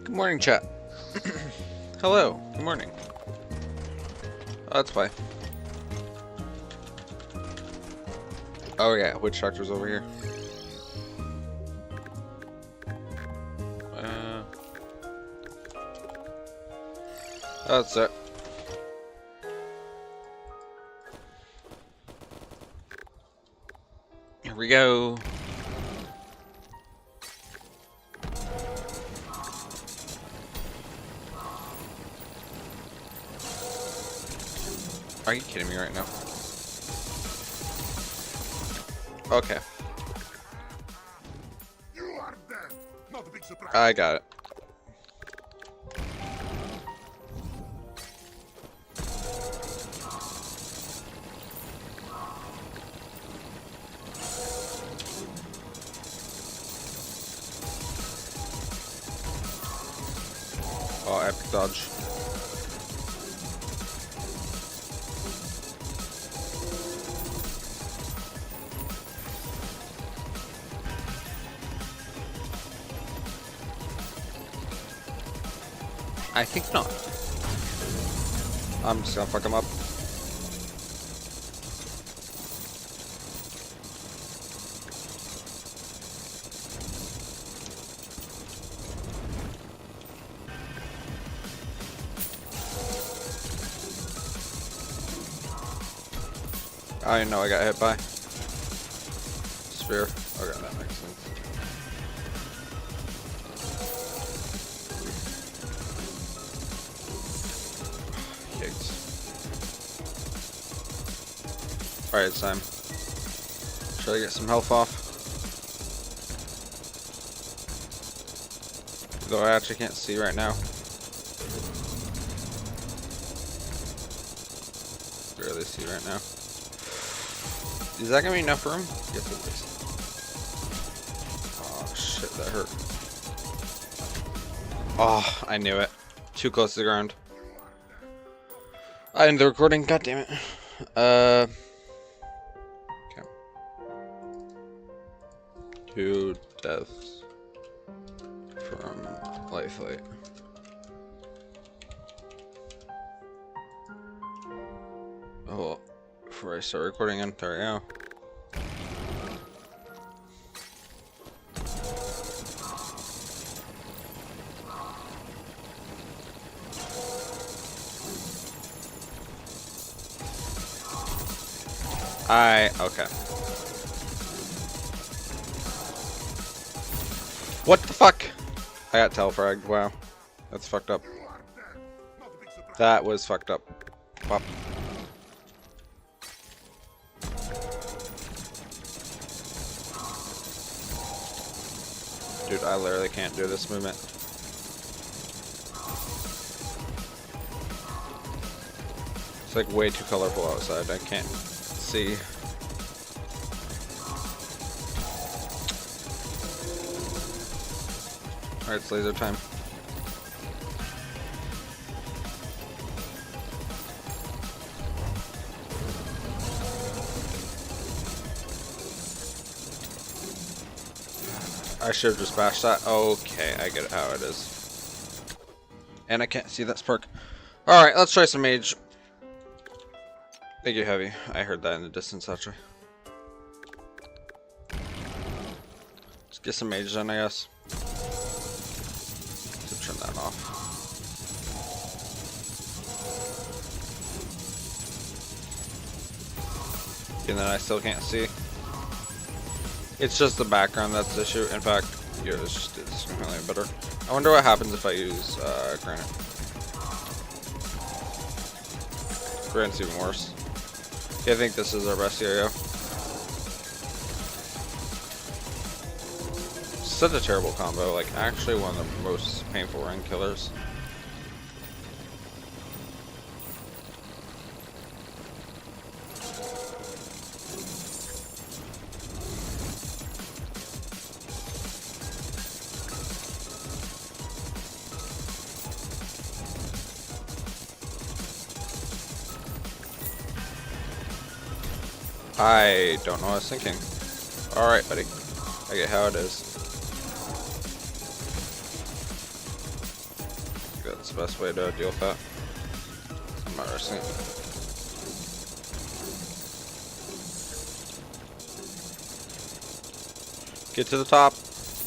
Good morning, chat. Hello. Good morning. Oh, that's why. Oh yeah, witch doctor's over here. That's it. Here we go. Are you kidding me right now? Okay. You are dead. Not a big surprise. I got it. Oh, epic dodge. I think not. I'm just gonna fuck him up. I know I got hit by spear. Okay, that makes sense. Alright, it's time. Try to get some health off. Though I actually can't see right now. Barely see right now. Is that gonna be enough room? Yes, it is. Oh shit, that hurt. Oh, I knew it. Too close to the ground. I ended the recording, god damn it. Okay. 2 deaths from lifelite. Oh, before I start recording in Terraria. Okay. What the fuck? I got telefragged. Wow. That's fucked up. That was fucked up. Pop. Dude, I literally can't do this movement. It's like way too colorful outside. I can't see. Alright, it's laser time. I should have just bashed that. Okay, I get it how it is. And I can't see that spark. Alright, let's try some mage. Thank you, Heavy. I heard that in the distance, actually. Let's get some mage done, I guess. Let's turn that off. And then I still can't see. It's just the background that's the issue. In fact, yeah, it's significantly better. I wonder what happens if I use granite. Granite's even worse. I think this is our best area. Such a terrible combo, like actually one of the most painful ring killers. I don't know what I was thinking. Alright, buddy. I get how it is. that's the best way to deal with that. I'm not risking it. Get to the top.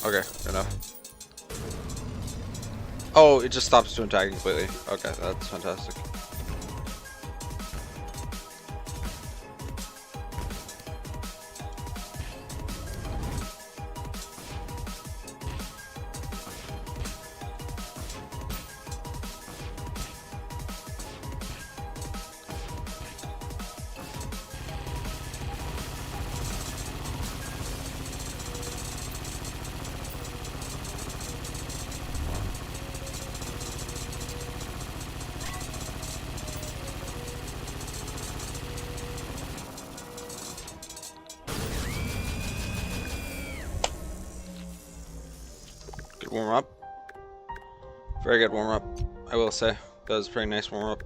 Okay, good enough. Oh, it just stops to attack completely. Okay, that's fantastic. Good warm up. Very good warm up, I will say. That was a pretty nice warm up.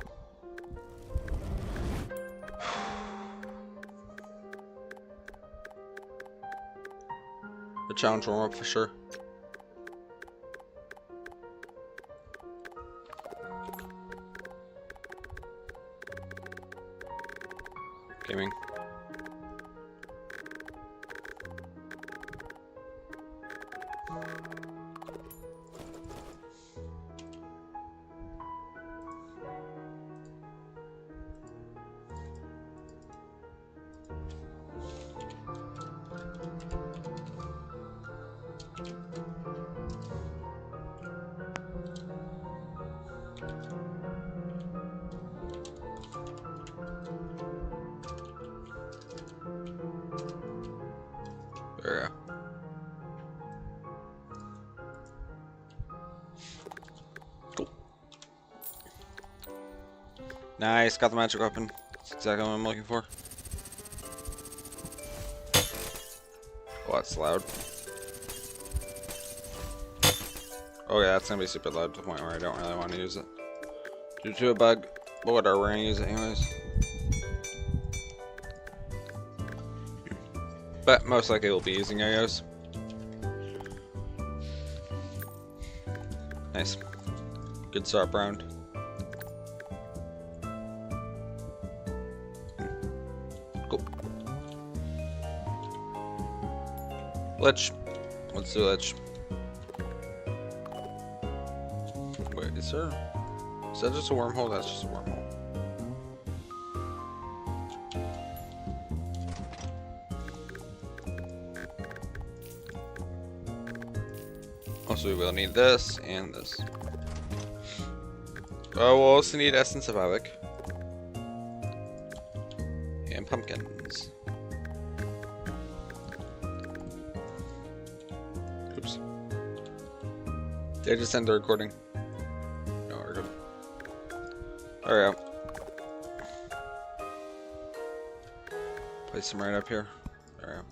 A challenge warm up for sure. Gaming. There we go. Cool. Nice, got the magic weapon. That's exactly what I'm looking for. Oh, that's loud. Oh yeah, that's gonna be super loud to the point where I don't really want to use it. Due to a bug, but whatever, we're gonna use it anyways. But most likely we'll be using yo-yos. Nice. Good start round. Cool. Lich. Let's do Lich. Wait, is that just a wormhole? That's just a wormhole. Also, we will need this and this. Oh, we'll also need Essence of Havoc. And pumpkins. Oops. Did I just end the recording? No, we're good. There we go. Place them right up here. There we go.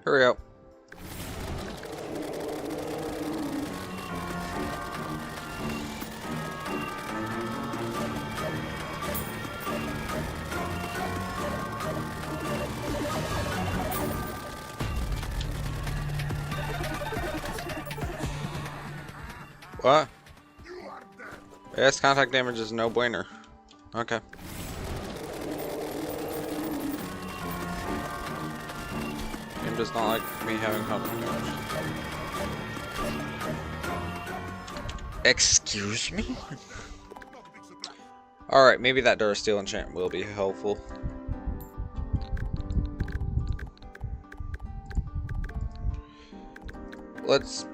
Hurry up. What? Yes, contact damage is no brainer. Okay. Does not like me having contact damage. Excuse me? Alright, maybe that Durasteel enchant will be helpful. Let's...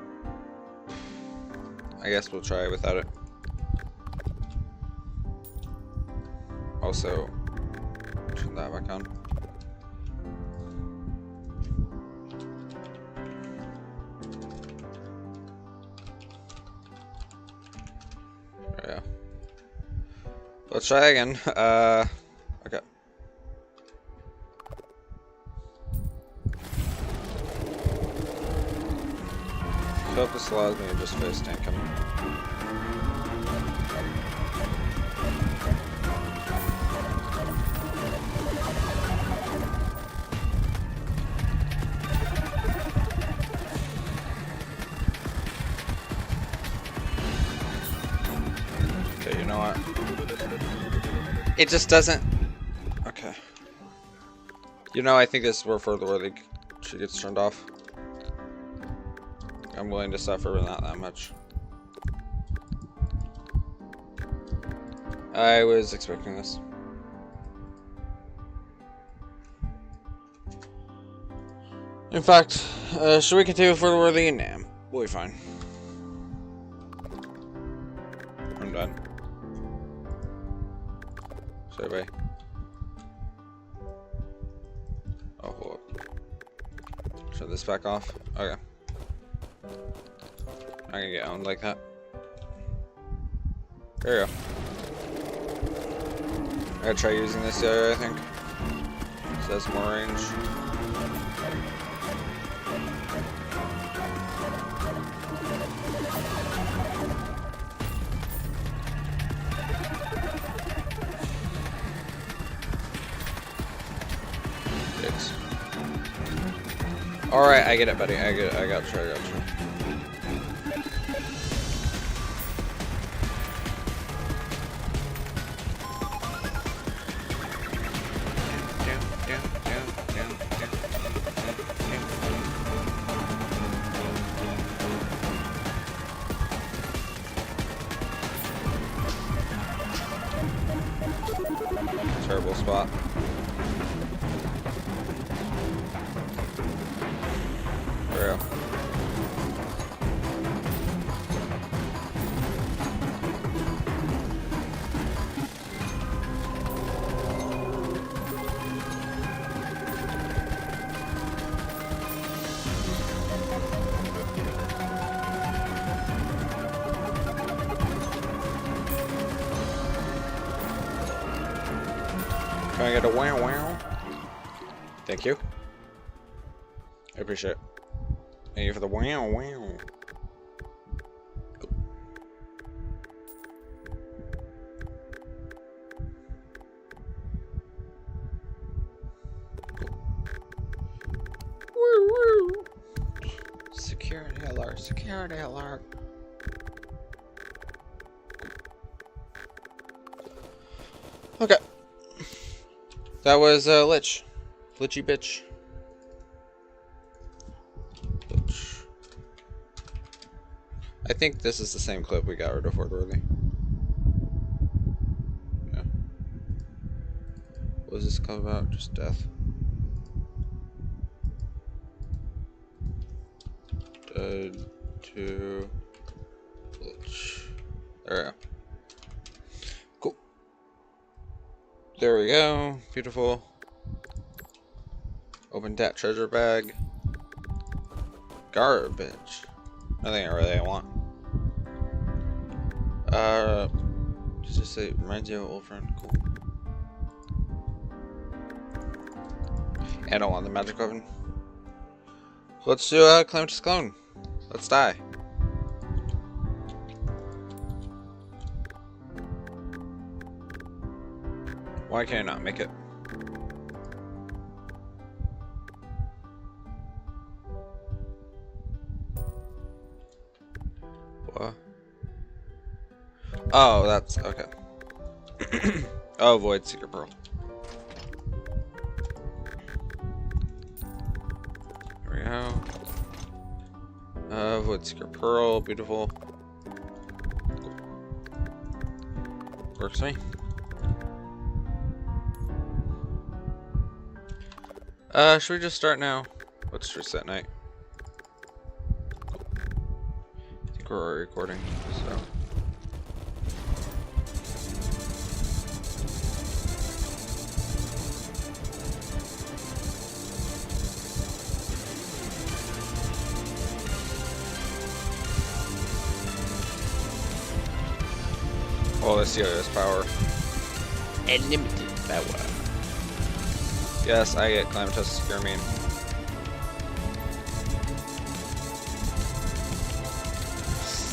I guess we'll try without it. Also, turn that back on. Yeah. Let's try again. Okay. So if this allows me to just face tank him. know what? It just doesn't... Okay. You know, I think this is where further worthy she gets turned off. I'm willing to suffer, but not that much. I was expecting this. In fact, should we continue further worthy? Nah, we'll be fine. I'm done. Sorry, bye. Oh, hold up. Shut this back off. Okay. I'm gonna get owned like that. There you go. I gotta try using this area, I think. So that's more range. Alright, I get it, buddy. I get it. I got you. Terrible spot. There we go. Can I get a wow wow? Thank you. I appreciate it. Thank you for the wow wow. Woo woo. Security alert, security alert. Okay. That was Lich. Lichy bitch. Lich. I think this is the same clip we got rid of Worthy. Yeah. What was this clip about? Just death. Dead to Lich. There we go. Cool. There we go. Beautiful. Open that treasure bag. Garbage. Nothing I really want. Does it say reminds you of an old friend? Cool. I don't want the magic weapon. Let's do Calamity's clone. Let's die. Why can I not make it? What? Oh, that's okay. Oh, Void Seeker Pearl. There we go. Void Seeker Pearl, beautiful. Cool. Works for me. Should we just start now? Let's reset night. Cool. I think we're already recording, so. Oh, let's see this power. Unlimited power. Yes, I get climate test secure mean.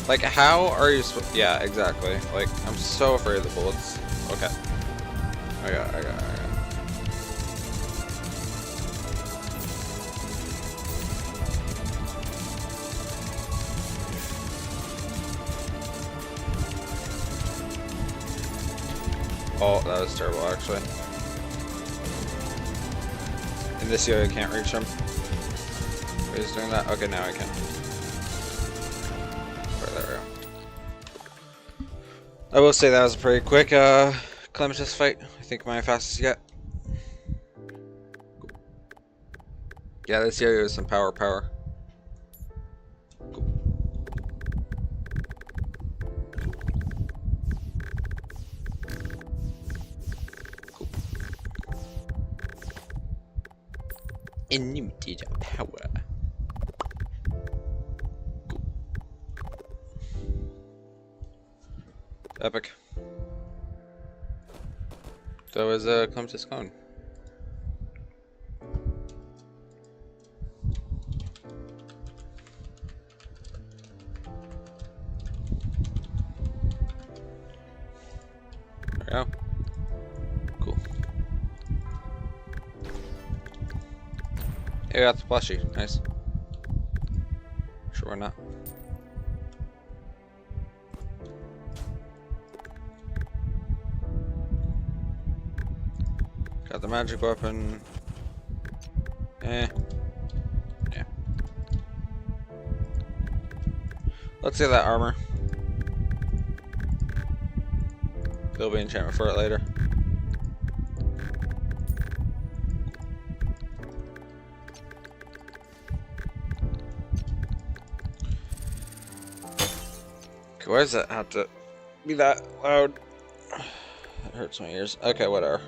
Like, how are you yeah, exactly. Like, I'm so afraid of the bullets. Okay. I got. Oh, that was terrible, actually. And this yo-yo can't reach him. He's doing that? Okay, now I can. Right, there we go. I will say that was a pretty quick Clematis fight. I think my fastest yet. Yeah, this yo-yo is some power. Cool. Unlimited power. Epic. So is Clematis clone. There we go. Cool. Hey, we got the plushie. Nice. Sure, why not? Got the magic weapon. Yeah. Let's get that armor. There'll be enchantment for it later. Okay, why does that have to be that loud? That hurts my ears. Okay, whatever.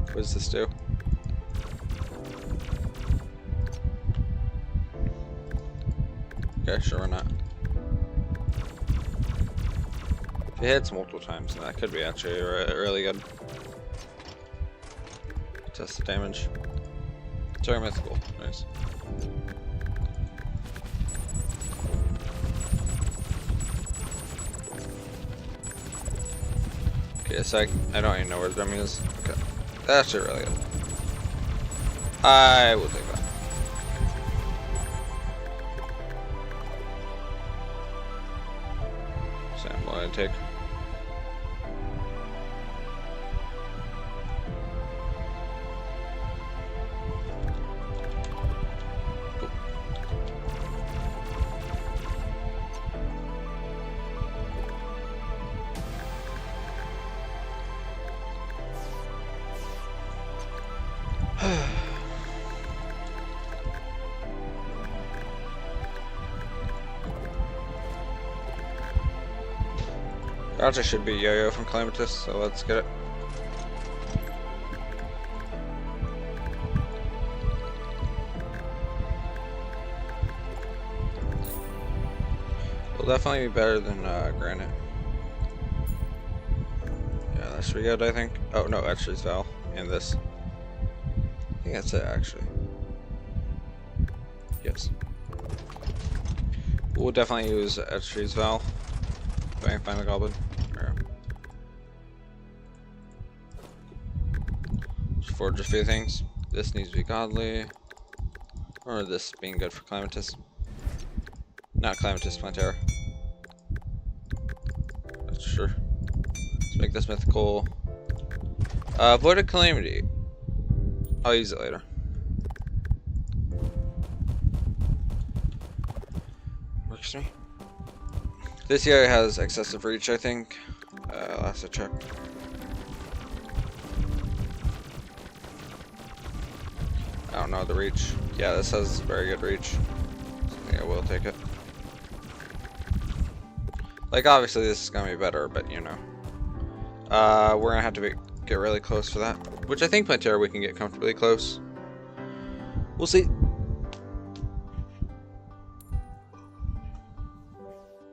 What does this do? Okay, sure, why not? If it hits multiple times, then that could be actually really good. Test the damage. Sorry, mythical. Nice. Okay, so I don't even know where the dummy is. Okay. That's actually really good. I will take that. So I'm going to take. Gotcha should be yo-yo from Clematis, so let's get it. Will definitely be better than Granite. Yeah, that should be good, I think. Oh no, Etchery's Val and this. I think that's it actually. Yes. We'll definitely use Etchery's Val. If I can find the goblin. Just forge a few things. This needs to be godly. Or this being good for Clematis. Not Clematis, Plantera. That's sure. Let's make this mythical. Voided Calamity. I'll use it later. Works for me. This area has excessive reach, I think. Last I checked. I don't know the reach. Yeah, this has very good reach. So I think I will take it. Like, obviously this is gonna be better, but you know. We're gonna have to get really close for that. Which I think Plantera we can get comfortably close. We'll see.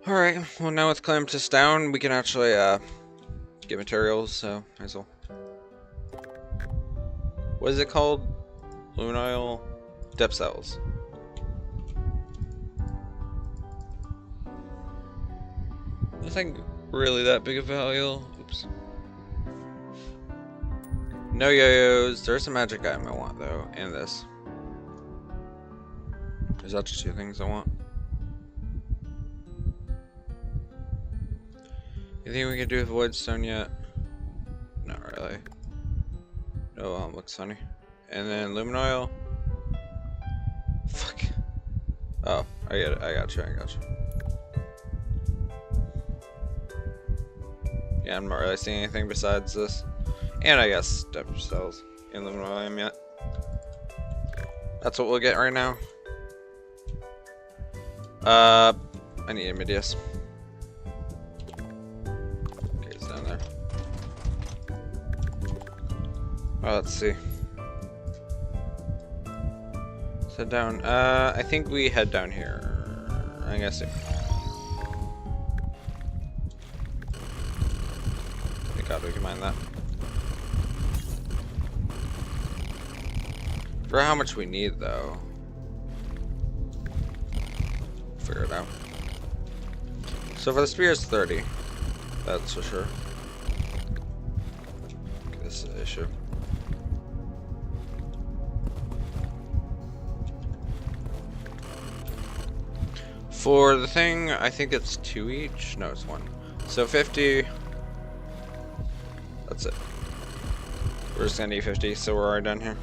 Alright, well now with Clematis down, we can actually get materials, so might as well. What is it called? Lunile Depth Cells. Nothing really that big of value. Oops. No yo-yos. There's a magic item I want though, and this. Is that just two things I want? You think we can do Void Stone yet? Not really. No, looks funny. And then Lumen Oil. Fuck. Oh, I get it. I got you. Yeah, I'm not really seeing anything besides this. And I guess step cells in Lumen Oil yet. That's what we'll get right now. I need a Midias. Okay, it's down there. Oh, let's see. Head down. I think we head down here. I'm guessing. Thank God we can mine that. For how much we need, though. Figure it out. So for the spear is 30. That's for sure. Okay, this is an issue. For the thing, I think it's 2 each. No, it's 1. So 50. That's it. We're just gonna need 50, so we're already done here.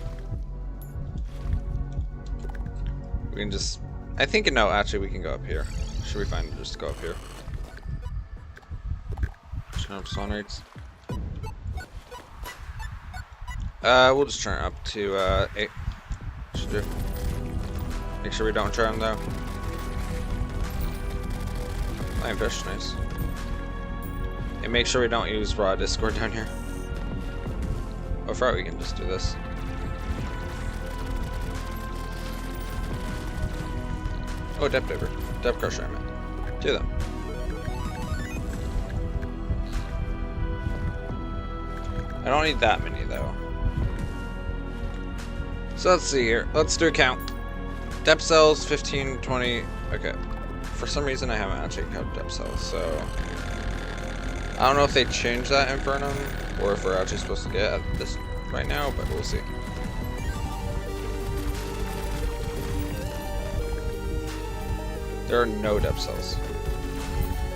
We can just. I think, no, actually, we can go up here. Should we find just go up here? Turn up spawn rates. We'll just turn it up to 8. Should do. Make sure we don't try them though. Flying fish, nice. And make sure we don't use raw Discord down here. Oh, for we can just do this. Oh, depth diver. Depth crusher, I meant. Do them. I don't need that many though. So let's see here. Let's do a count. Depth cells, 15, 20. Okay. For some reason I haven't actually counted depth cells, so I don't know if they changed that Infernum or if we're actually supposed to get at this right now, but we'll see. There are no depth cells.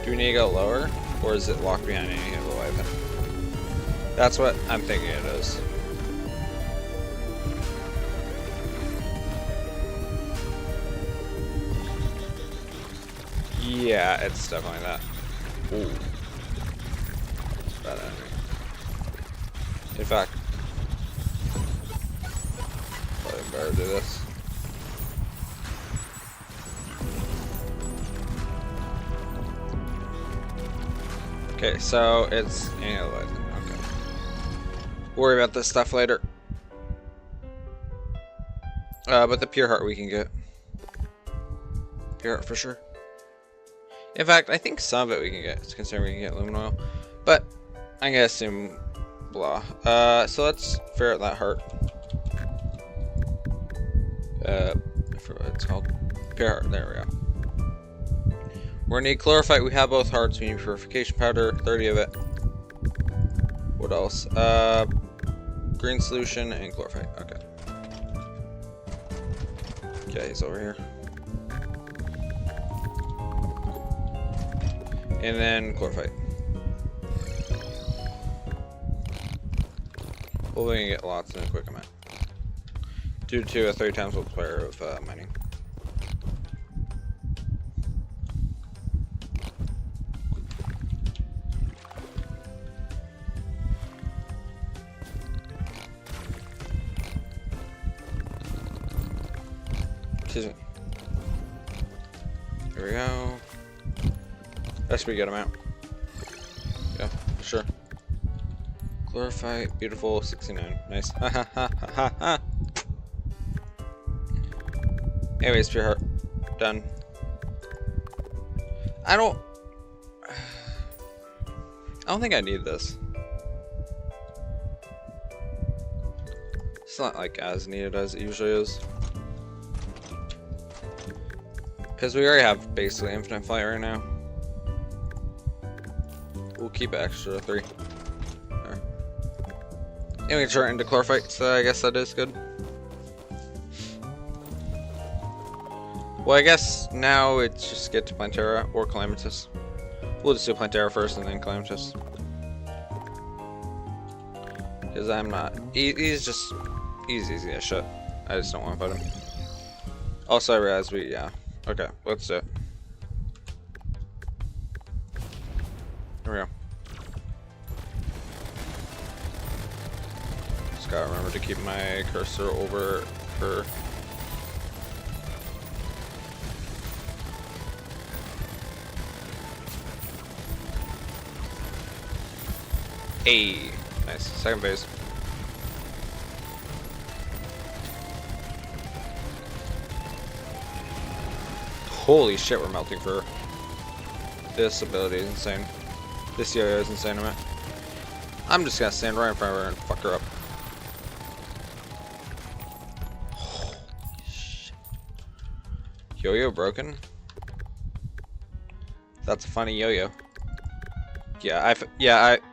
Do we need to go lower, or is it locked behind any of the Leviathan? That's what I'm thinking it is. Yeah, it's definitely that. Ooh. Bad enemy. In fact, probably better do this. Okay, so it's analyzing. Okay. Worry about this stuff later. But the pure heart we can get. Pure heart for sure. In fact, I think some of it we can get, considering we can get lumen oil. But I'm gonna assume blah. So let's figure out that heart. I forgot what it's called. Pure heart. There we go. We're gonna need chlorophyte. We have both hearts. We need purification powder, 30 of it. What else? Green solution and chlorophyte. Okay. Okay, he's over here. And then chlorophyte. Well, we can get lots in a quick amount. Due to a 30 times multiplier of mining. Excuse me. There we go. That should be a good amount. Yeah, for sure. Chlorophyte, beautiful, 69. Nice. Ha ha ha ha ha. Anyways, pure heart. Done. I don't think I need this. It's not like as needed as it usually is. Because we already have basically infinite flight right now. We'll keep extra 3. There. And we can turn it into chlorophyte, so I guess that is good. Well, I guess now it's just get to Plantera or Calamitous. We'll just do Plantera first and then Calamity. Because I'm not. He's easy as shit. I just don't want to fight him. Also, I realized yeah. Okay, let's do it. Here we go. Just gotta remember to keep my cursor over her. Hey, nice. Second phase. Holy shit, we're melting for her. This ability is insane. This yo-yo is insane, man. I'm just gonna stand right in front of her and fuck her up. Holy shit. Yo-yo broken? That's a funny yo-yo. Yeah,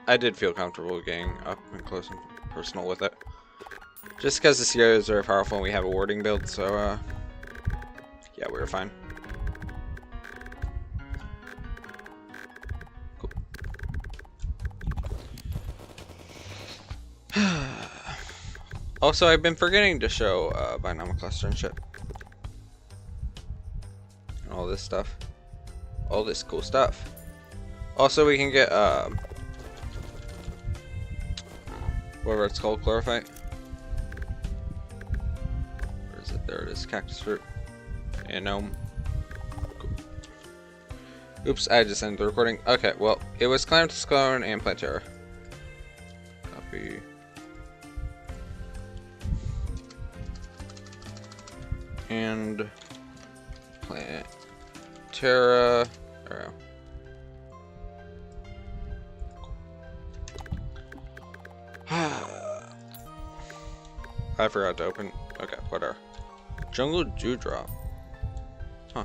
I did feel comfortable getting up and close and personal with it. Just because this yo-yo is very powerful and we have a warding build, so yeah, we were fine. Cool. Also, I've been forgetting to show binomial cluster and shit. And all this stuff. All this cool stuff. Also, we can get, whatever it's called, chlorophyte. Where is it? There it is, cactus fruit. And gnome. Cool. Oops, I just ended the recording. Okay, well, it was Calamitous Clone and Plantera. Copy. And Plantera. There we go. I forgot to open. Okay, whatever. Jungle Dewdrop. Huh.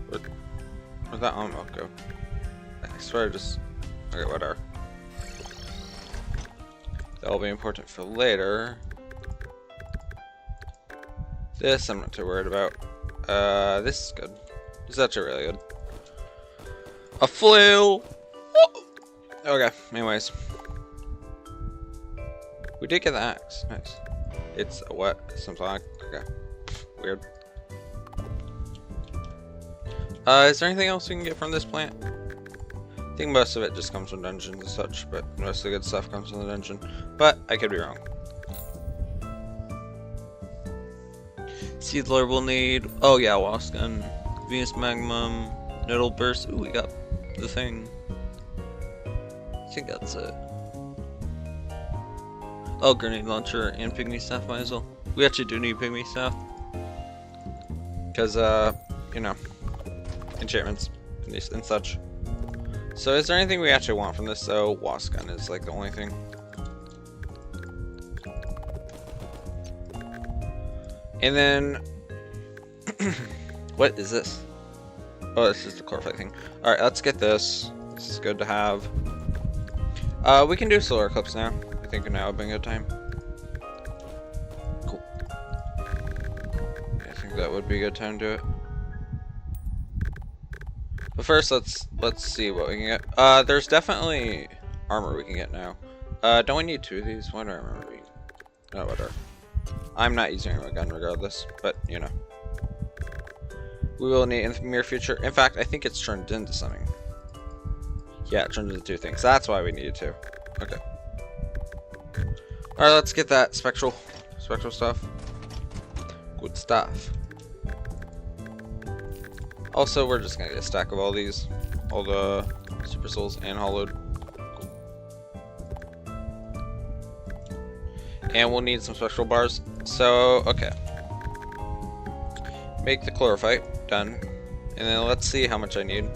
Where'd that almond milk go? I swear I just. Okay, whatever. That'll be important for later. This I'm not too worried about. This is good. This is actually really good. A flail! Okay, anyways. We did get the axe. Nice. It's a what? Something like. Okay. Weird. Is there anything else we can get from this plant? I think most of it just comes from dungeons and such, but most of the good stuff comes from the dungeon. But I could be wrong. Seed Lord will need. Oh yeah, Wasp Gun, Venus Magnum, Nettle Burst. Ooh, we got the thing. I think that's it. Oh, grenade launcher and pygmy staff might as well. We actually do need pygmy staff. Because, you know, enchantments and such. So is there anything we actually want from this though? Wasp Gun is like the only thing. And then, what is this? Oh, this is the chlorophyte thing. Alright, let's get this. This is good to have. We can do Solar Eclipse now. I think now would be a good time. Cool. I think that would be a good time to do it. But first, let's see what we can get. There's definitely armor we can get now. Don't we need two of these? Why do I remember we? Oh, whatever. I'm not using my gun regardless, but you know. We will need in the near future. In fact, I think it's turned into something. Yeah, it turned into two things. That's why we needed two. Okay. Alright, let's get that spectral stuff. Good stuff. Also, we're just gonna get a stack of all these. All the super souls and hollowed. Cool. And we'll need some spectral bars. So, okay. Make the chlorophyte. Done. And then let's see how much I need.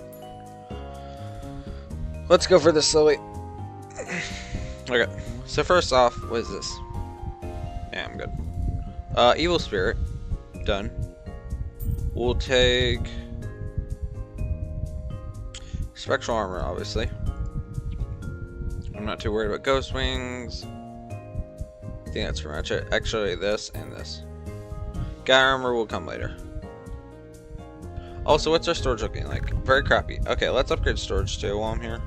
Let's go for this slowly. Okay. So first off, what is this? Yeah, I'm good. Evil Spirit. Done. We'll take Spectral Armor, obviously. I'm not too worried about Ghost Wings. I think that's pretty much it. Actually, this and this. Guy Armor will come later. Also, what's our storage looking like? Very crappy. Okay, let's upgrade storage too while I'm here.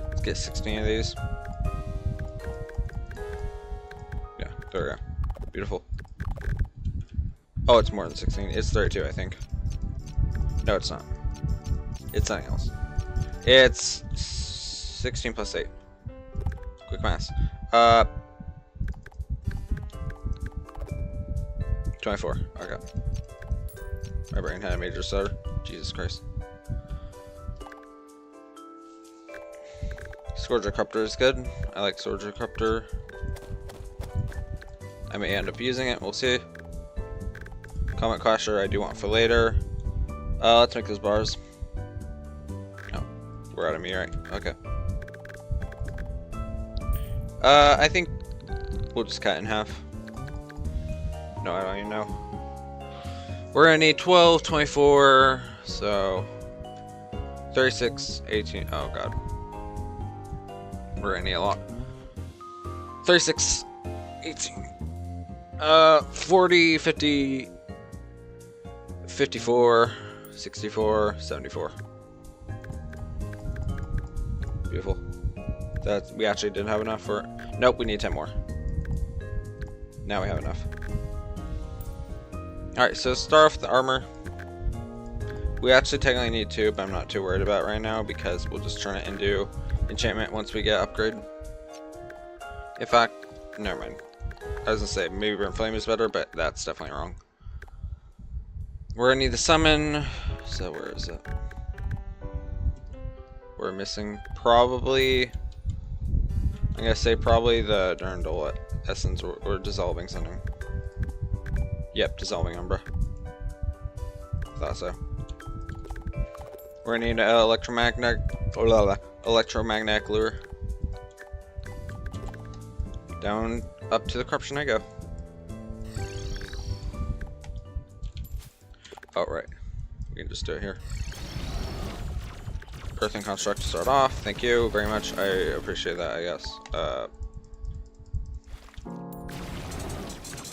Let's get 16 of these. Yeah, there we go. Beautiful. Oh, it's more than 16. It's 32, I think. No, it's not. It's something else. It's 16 plus 8. Quick math. 24. Okay. My brain had a major stutter. Jesus Christ. Scourgicopter is good. I like Scourgicopter. I may end up using it. We'll see. Comet Clasher I do want for later. Let's make those bars. Oh, we're out of meteorite. Okay. I think we'll just cut it in half. No, I don't even know. We're gonna need 12, 24, so 36, 18. Oh god. We're gonna need a lot. 36, 18. 40, 50, 54, 64, 74. Beautiful. That we actually didn't have enough for. Nope, we need 10 more. Now we have enough. Alright, so start off with the armor. We actually technically need 2, but I'm not too worried about it right now because we'll just turn it into enchantment once we get upgrade. In fact, never mind. I was gonna say maybe Burn Flame is better, but that's definitely wrong. We're gonna need the summon. So where is it? We're missing probably. I'm gonna say probably the Durandol essence or dissolving something. Yep, dissolving Umbra. Thought so. We're gonna need an electromagnetic lure. Down up to the corruption I go. Oh right, we can just do it here. Earthing construct to start off. Thank you very much. I appreciate that. I guess.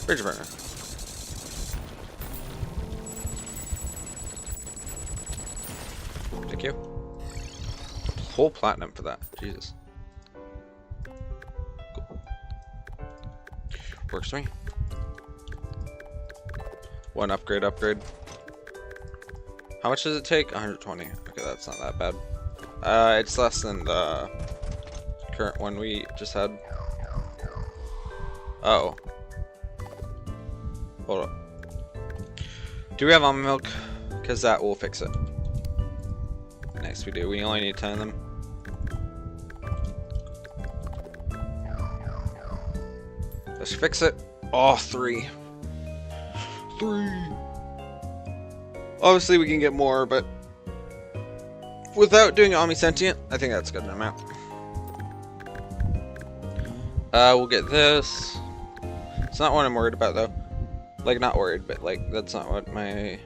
Bridge burner. Thank you. Whole platinum for that. Jesus. Cool. Works for me. One upgrade. How much does it take? 120. Okay, that's not that bad. It's less than the current one we just had. Uh oh. Hold up. Do we have almond milk? Because that will fix it. Nice, we do. We only need 10 of them. Let's fix it. Oh, 3. 3. Obviously, we can get more, but without doing Omnisentient, I think that's a good amount. We'll get this. It's not what I'm worried about, though. Like, not worried, but, like, that's not what my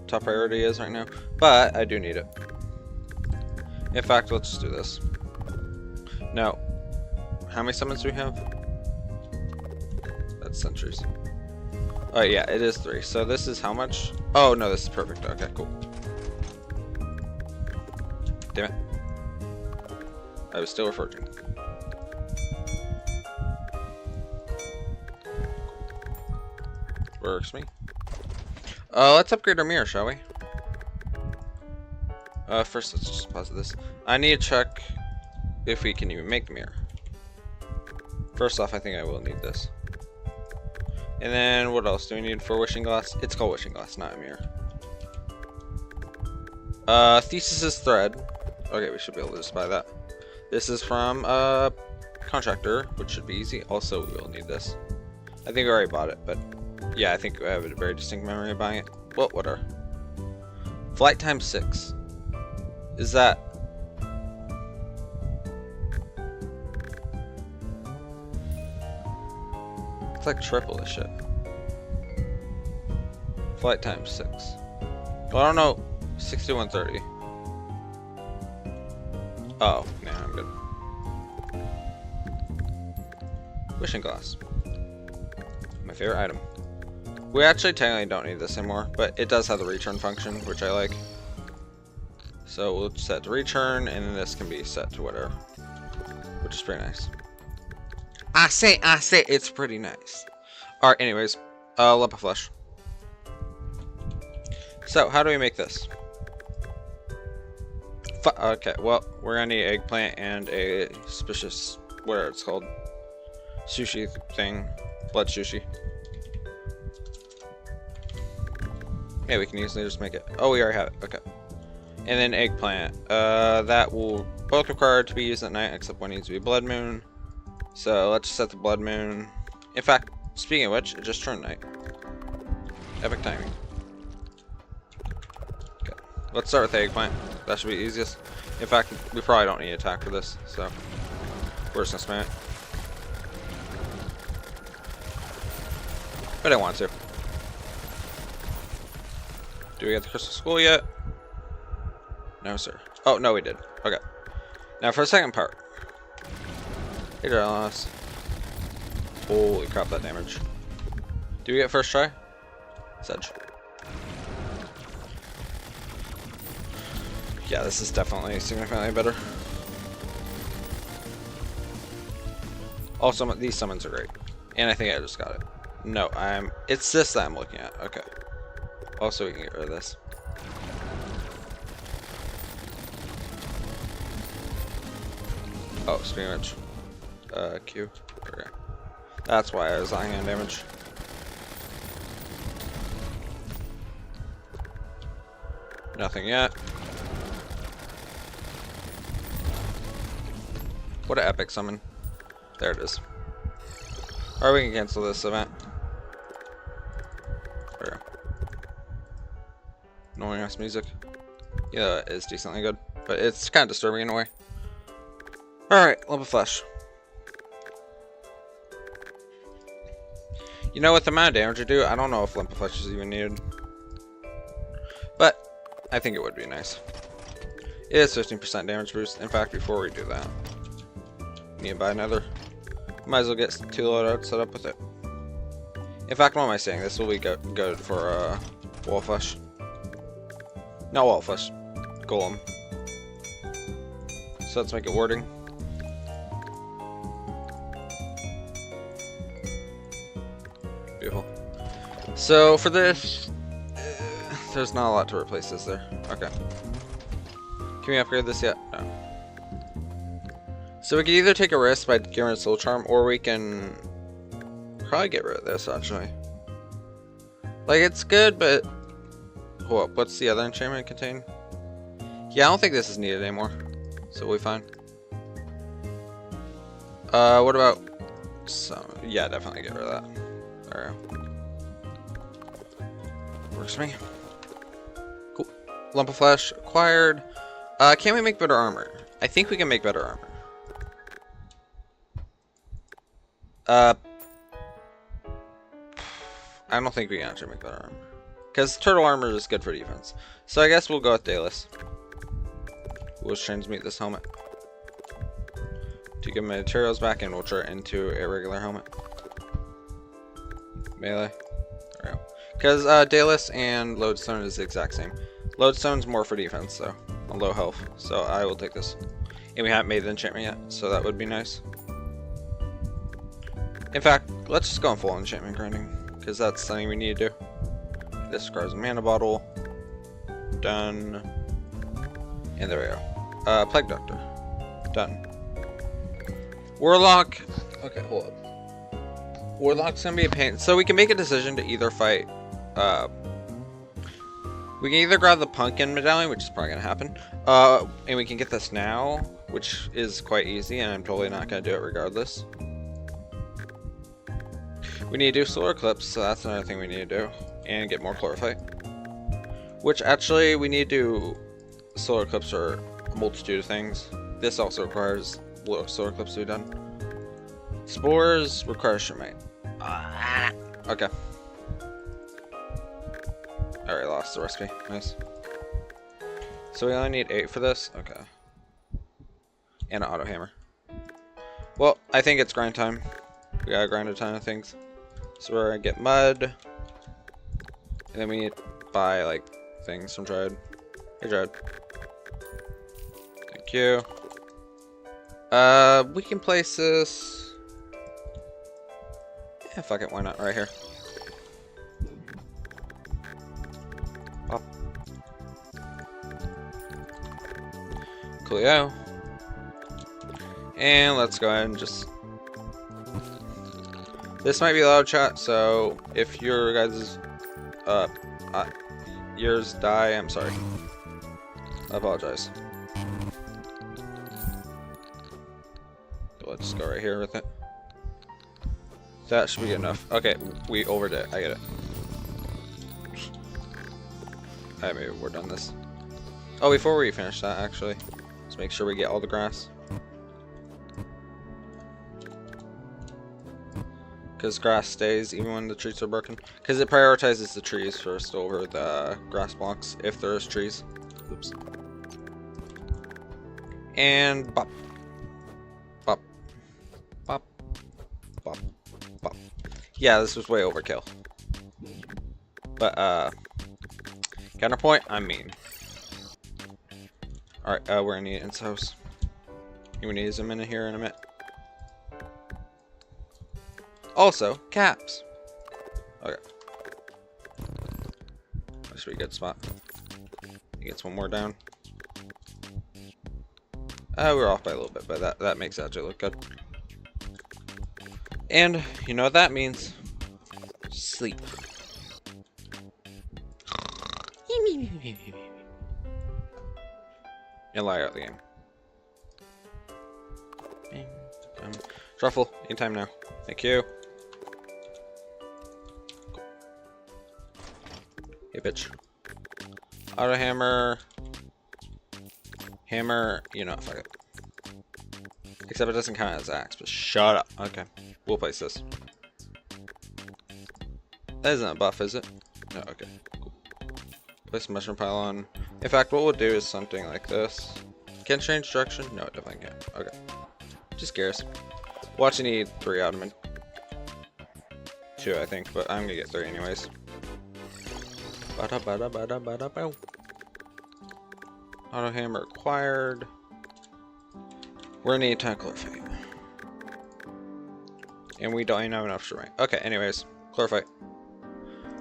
top priority is right now. But I do need it. In fact, let's just do this. No. How many summons do we have? That's centuries. Oh, yeah, it is 3. So this is how much? Oh, no, this is perfect. Okay, cool. Damn it. I was still referring. Works me. Let's upgrade our mirror, shall we? First, let's just pause this. I need to check if we can even make the mirror. First off, I think I will need this. And then, what else do we need for wishing glass? It's called wishing glass, not a mirror. Thesis is thread. Okay, we should be able to just buy that. This is from contractor, which should be easy. Also, we will need this. I think I already bought it, but yeah, I think I have a very distinct memory of buying it. Well, whatever. Flight time 6. Is that? It's like triple this shit. Flight time 6. Well, I don't know. 6130. Oh, nah, I'm good. Wishing glass. My favorite item. We actually technically don't need this anymore, but it does have the return function, which I like. So we'll set to return, and then this can be set to whatever, which is pretty nice. I say, it's pretty nice. Alright, anyways, lump of flesh. So, how do we make this? Okay, well, we're gonna need eggplant and a suspicious, whatever it's called, sushi thing, blood sushi. Yeah, we can easily just make it. Oh, we already have it. Okay. And then eggplant. That will both require to be used at night, except one needs to be blood moon. So let's set the blood moon. In fact, speaking of which, it just turned night. Epic timing. Okay. Let's start with the eggplant. That should be the easiest. In fact, we probably don't need attack for this, so we're just gonna spam it. But I want to. Do we get the crystal skull yet? No, sir. Oh, no, we did. Okay. Now for the second part. Hey, Dralos. Holy crap, that damage. Do we get first try? Sedge. Yeah, this is definitely significantly better. Also, these summons are great. And I think I just got it. No, it's this that I'm looking at. Okay. Also, we can get rid of this. Oh, speaking of which, Q. Okay. That's why I was lying on damage. Nothing yet. What an epic summon. There it is. Or we can cancel this event. There we go. Annoying ass music. Yeah, it is decently good. But it's kind of disturbing in a way. Alright, lump of flesh. You know, with the amount of damage you do, I don't know if lump of flesh is even needed. But I think it would be nice. It is 15% damage boost. In fact, before we do that, we need to buy another. Might as well get 2 loadouts set up with it. In fact, what am I saying? This will be good for wall flesh. Not wall flesh. Golem. So let's make it warding. Beautiful. So for this, there's not a lot to replace this there. Okay. Can we upgrade this yet? No. So we can either take a risk by getting rid of Soul Charm, or we can probably get rid of this actually. Like, it's good, but hold up, what's the other enchantment contain? Yeah, I don't think this is needed anymore. So we'll be fine. What about some? Yeah, definitely get rid of that. There we go. Works for me. Cool. Lump of flesh acquired. Can we make better armor? I think we can make better armor. I don't think we can actually make better armor. Because turtle armor is good for defense. So I guess we'll go with Daedalus. We'll transmute this helmet to give my materials back, and we'll turn it into a regular helmet. Melee. There we go. Because Daedalus and Lodestone is the exact same. Lodestone's more for defense, though, on low health. So I will take this. And we haven't made the enchantment yet, so that would be nice. In fact, let's just go on full enchantment grinding, because that's something we need to do. This requires a mana bottle. Done. And there we go. Plague Doctor. Done. Warlock. Okay, hold up. Warlock's gonna be a pain. So we can make a decision to either fight. We can either grab the Pumpkin Medallion, which is probably gonna happen. And we can get this now, which is quite easy, and I'm totally not gonna do it regardless. We need to do Solar Eclipse, so that's another thing we need to do. And get more Chlorophyte. Which actually, we need to do Solar Eclipse for a multitude of things. This also requires Solar Eclipse to be done. Spores require Shemite. Okay. I already lost the recipe. Nice. So we only need 8 for this? Okay. And an auto hammer. Well, I think it's grind time. We gotta grind a ton of things. So we're gonna get mud. And then we need to buy, like, things from Dread. Hey, Dread. Thank you. We can place this... Yeah, fuck it, why not? Right here. Pop. Coolio. And let's go ahead and just... This might be loud, chat, so if your guys' yours die, I'm sorry. I apologize. Let's just go right here with it. That should be good enough. Okay, we overdid it. I get it. Alright, maybe we're done this. Oh, before we finish that, actually, let's make sure we get all the grass. Because grass stays even when the trees are broken. Because it prioritizes the trees first over the grass blocks, if there's trees. Oops. And bop. Bop. Bop. Bop. Bop. Yeah, this was way overkill. But, counterpoint, I'm mean. Alright, we're gonna need insos. You want to use them in here in a minute. Also, caps. Okay. That should be a good spot. He gets one more down. We're off by a little bit, but that makes it actually look good. And you know what that means? Sleep. And lie out the game. Truffle, anytime now. Thank you. Hey, bitch. Auto hammer. Hammer. You know, fuck it. Except it doesn't count as axe, but shut up. Okay. We'll place this. That isn't a buff, is it? No, okay. Cool. Place a mushroom pylon. In fact, what we'll do is something like this. Can it change direction? No, it definitely can't. Okay. Just curious. Watch, you need 3 addon. 2, I think, but I'm gonna get 3 anyways. Auto hammer acquired. We're gonna need chlorophyte. And we don't have enough shrine. Okay, anyways, chlorophyte.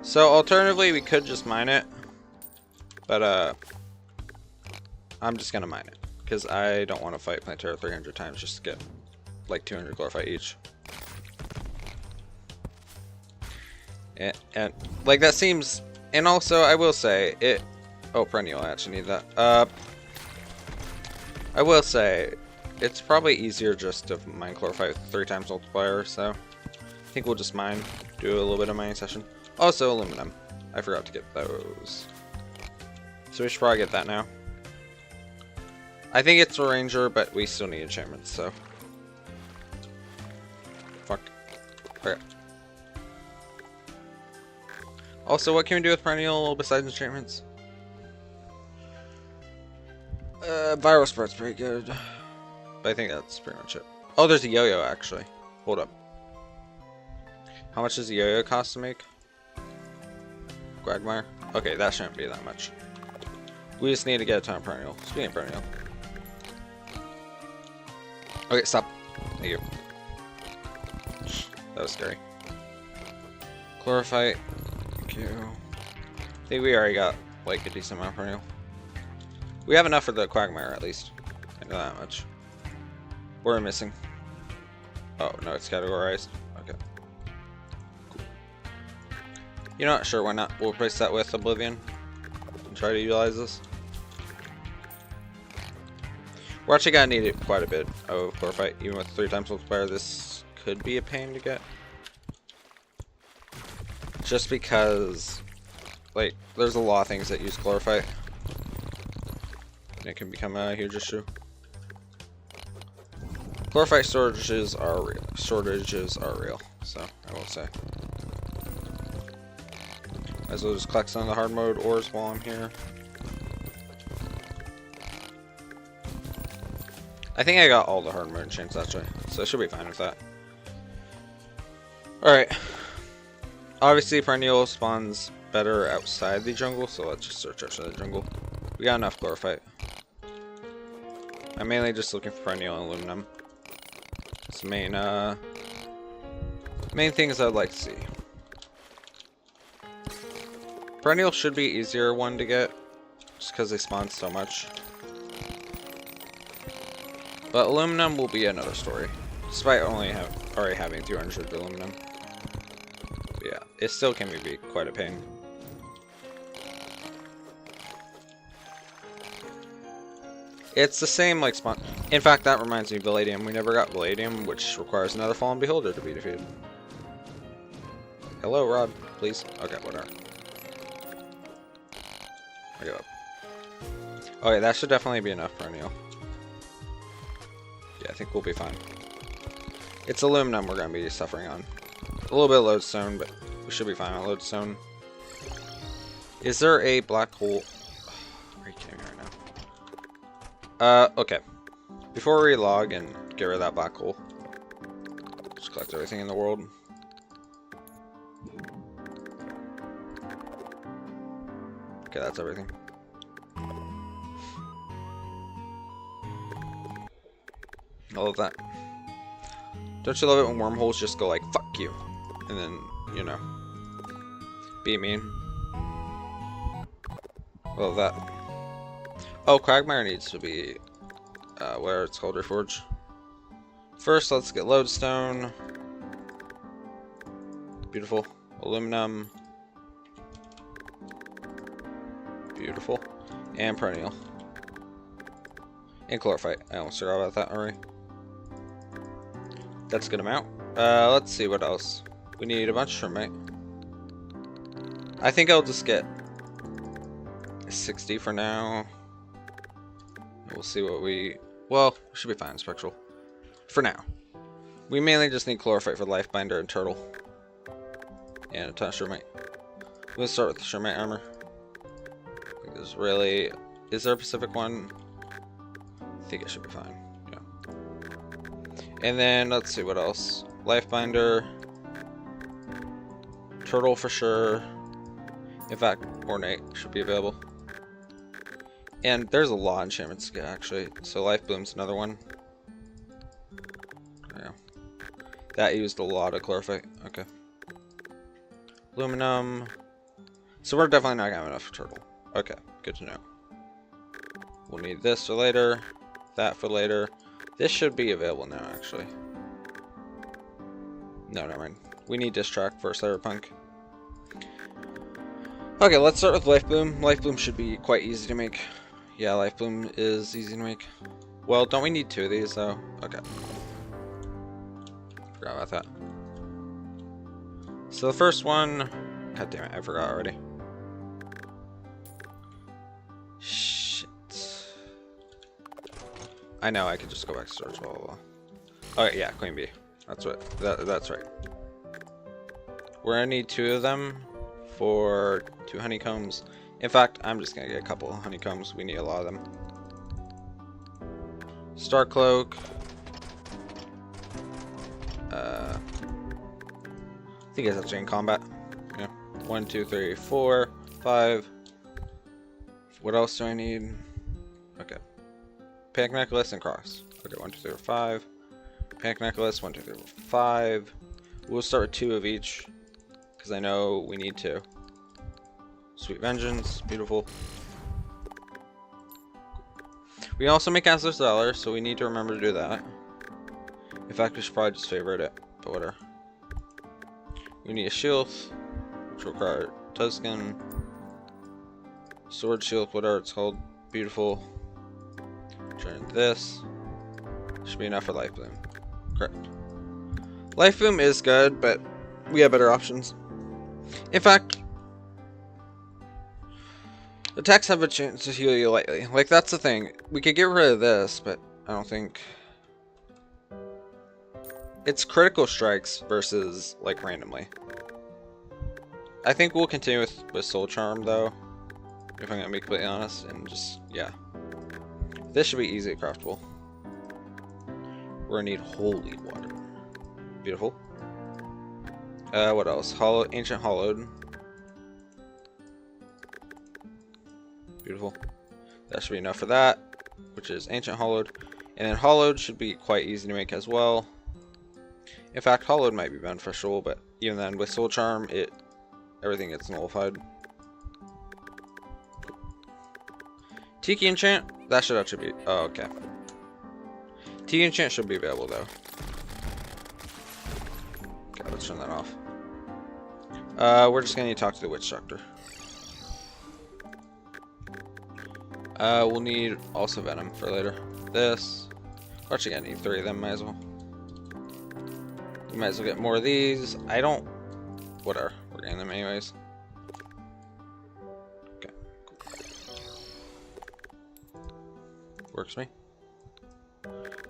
So alternatively, we could just mine it, but I'm just gonna mine it because I don't want to fight Plantera 300 times just to get like 200 chlorophyte each. And like that seems. And also, I will say it. Oh, perennial! I actually need that. I will say it's probably easier just to mine chlorophyte with 3 times multiplier. So I think we'll just mine, do a little bit of mining session. Also, aluminum. I forgot to get those. So we should probably get that now. I think it's a ranger, but we still need enchantments, so. Fuck. Okay. Also, what can we do with perennial besides enchantments? Viral spread's pretty good. But I think that's pretty much it. Oh, there's a yo-yo, actually. Hold up. How much does the yo-yo cost to make? Quagmire? Okay, that shouldn't be that much. We just need to get a ton of perennial. Speaking of perennial. Okay, stop. Thank you. That was scary. Chlorophyte. Thank you. I think we already got like a decent amount of perennial. We have enough for the Quagmire at least. I know that much. What are we missing? Oh, no, it's categorized. Okay. Cool. You know what? Sure, why not? We'll replace that with Oblivion. And try to utilize this. We're actually gonna need it quite a bit of chlorophyte. Even with 3 times multiplier, this could be a pain to get. Just because, like, there's a lot of things that use chlorophyte. And it can become a huge issue. Chlorophyte shortages are real. So I will say. Might as well just collect some of the hard mode ores while I'm here. I think I got all the hard mode enchants actually, so I should be fine with that. Alright. Obviously perennial spawns better outside the jungle, so let's just search outside the jungle. We got enough chlorophyte. I'm mainly just looking for perennial and aluminum. It's the main things I'd like to see. Perennial should be easier one to get, just because they spawn so much. But aluminum will be another story, despite already having 200 aluminum. But yeah, it still can be quite a pain. It's the same like spawn. In fact, that reminds me of Palladium. We never got Palladium, which requires another Fallen Beholder to be defeated. Hello, Rod, please. Okay, whatever. I give up. Okay, that should definitely be enough perennial. Yeah, I think we'll be fine. It's aluminum we're going to be suffering on. A little bit of lodestone, but we should be fine on lodestone. Is there a black hole? Are you kidding me right now? Okay. Before we log and get rid of that black hole, just collect everything in the world. Okay, that's everything. I love that. Don't you love it when wormholes just go like, fuck you? And then, you know, be mean. Love that. Oh, Quagmire needs to be, where it's called Reforge. First, let's get lodestone. Beautiful. Aluminum. Beautiful. And perennial. And chlorophyte. I almost forgot about that already. That's a good amount. Let's see what else. We need a bunch of shrimpmate. I think I'll just get 60 for now. We'll see what we... Well, we should be fine, Spectral. For now. We mainly just need chlorophyte for Lifebinder and Turtle. And a ton of shrimpmate. Let's start with the shrimpmate armor. I think there's really... Is there a Pacific one? I think it should be fine. Yeah. And then, let's see what else. Lifebinder. Turtle for sure. In fact, Ornate should be available. And there's a lot of enchantments to get, actually. So Life Bloom's another one. Yeah. That used a lot of chlorophyte. Okay. Aluminum. So we're definitely not going to have enough for Turtle. Okay, good to know. We'll need this for later. That for later. This should be available now, actually. No, never mind. We need this track for Cyberpunk. Okay, let's start with Life Bloom. Life Bloom should be quite easy to make. Yeah, Life Bloom is easy to make. Well, don't we need 2 of these, though? Okay. Forgot about that. So the first one... God damn it, I forgot already. Shit. I know, I could just go back to storage, blah, blah, blah. Okay, yeah, Queen Bee. That's what. That's right. We're gonna need 2 of them for 2 honeycombs. In fact, I'm just gonna get a couple of honeycombs. We need a lot of them. Star Cloak. I think it's actually in combat. Yeah. 1, 2, 3, 4, 5. What else do I need? Okay. Panic Necklace and Cross. Okay, 1, 2, 3, 4, 5. Panic Necklace, 1, 2, 3, 4, 5. We'll start with 2 of each, because I know we need 2. Sweet Vengeance, beautiful. We can also make Azure Zeller, so we need to remember to do that. In fact, we should probably just favorite it, but whatever. We need a shield, which will require Tuscan. Sword shield, whatever it's called. Beautiful. Turn this. Should be enough for Life Bloom. Correct. Life Bloom is good, but we have better options. In fact, attacks have a chance to heal you lightly. Like, that's the thing. We could get rid of this, but I don't think... It's critical strikes versus, like, randomly. I think we'll continue with Soul Charm, though. If I'm gonna be completely honest, and just, yeah. This should be easy craftable. We're gonna need holy water. Beautiful. What else? Ancient Hollowed. Beautiful. That should be enough for that, which is ancient hollowed. And then hollowed should be quite easy to make as well. In fact, hollowed might be beneficial, but even then, with soul charm, everything gets nullified. Tiki enchant, that should actually be. Oh, okay. Tiki enchant should be available though. Okay, let's turn that off. We're just gonna need to talk to the witch doctor. We'll need also venom for later. This. We're actually gonna need 3 of them, might as well. We might as well get more of these. I don't. Whatever. We're getting them anyways. Okay. Cool. Works for me.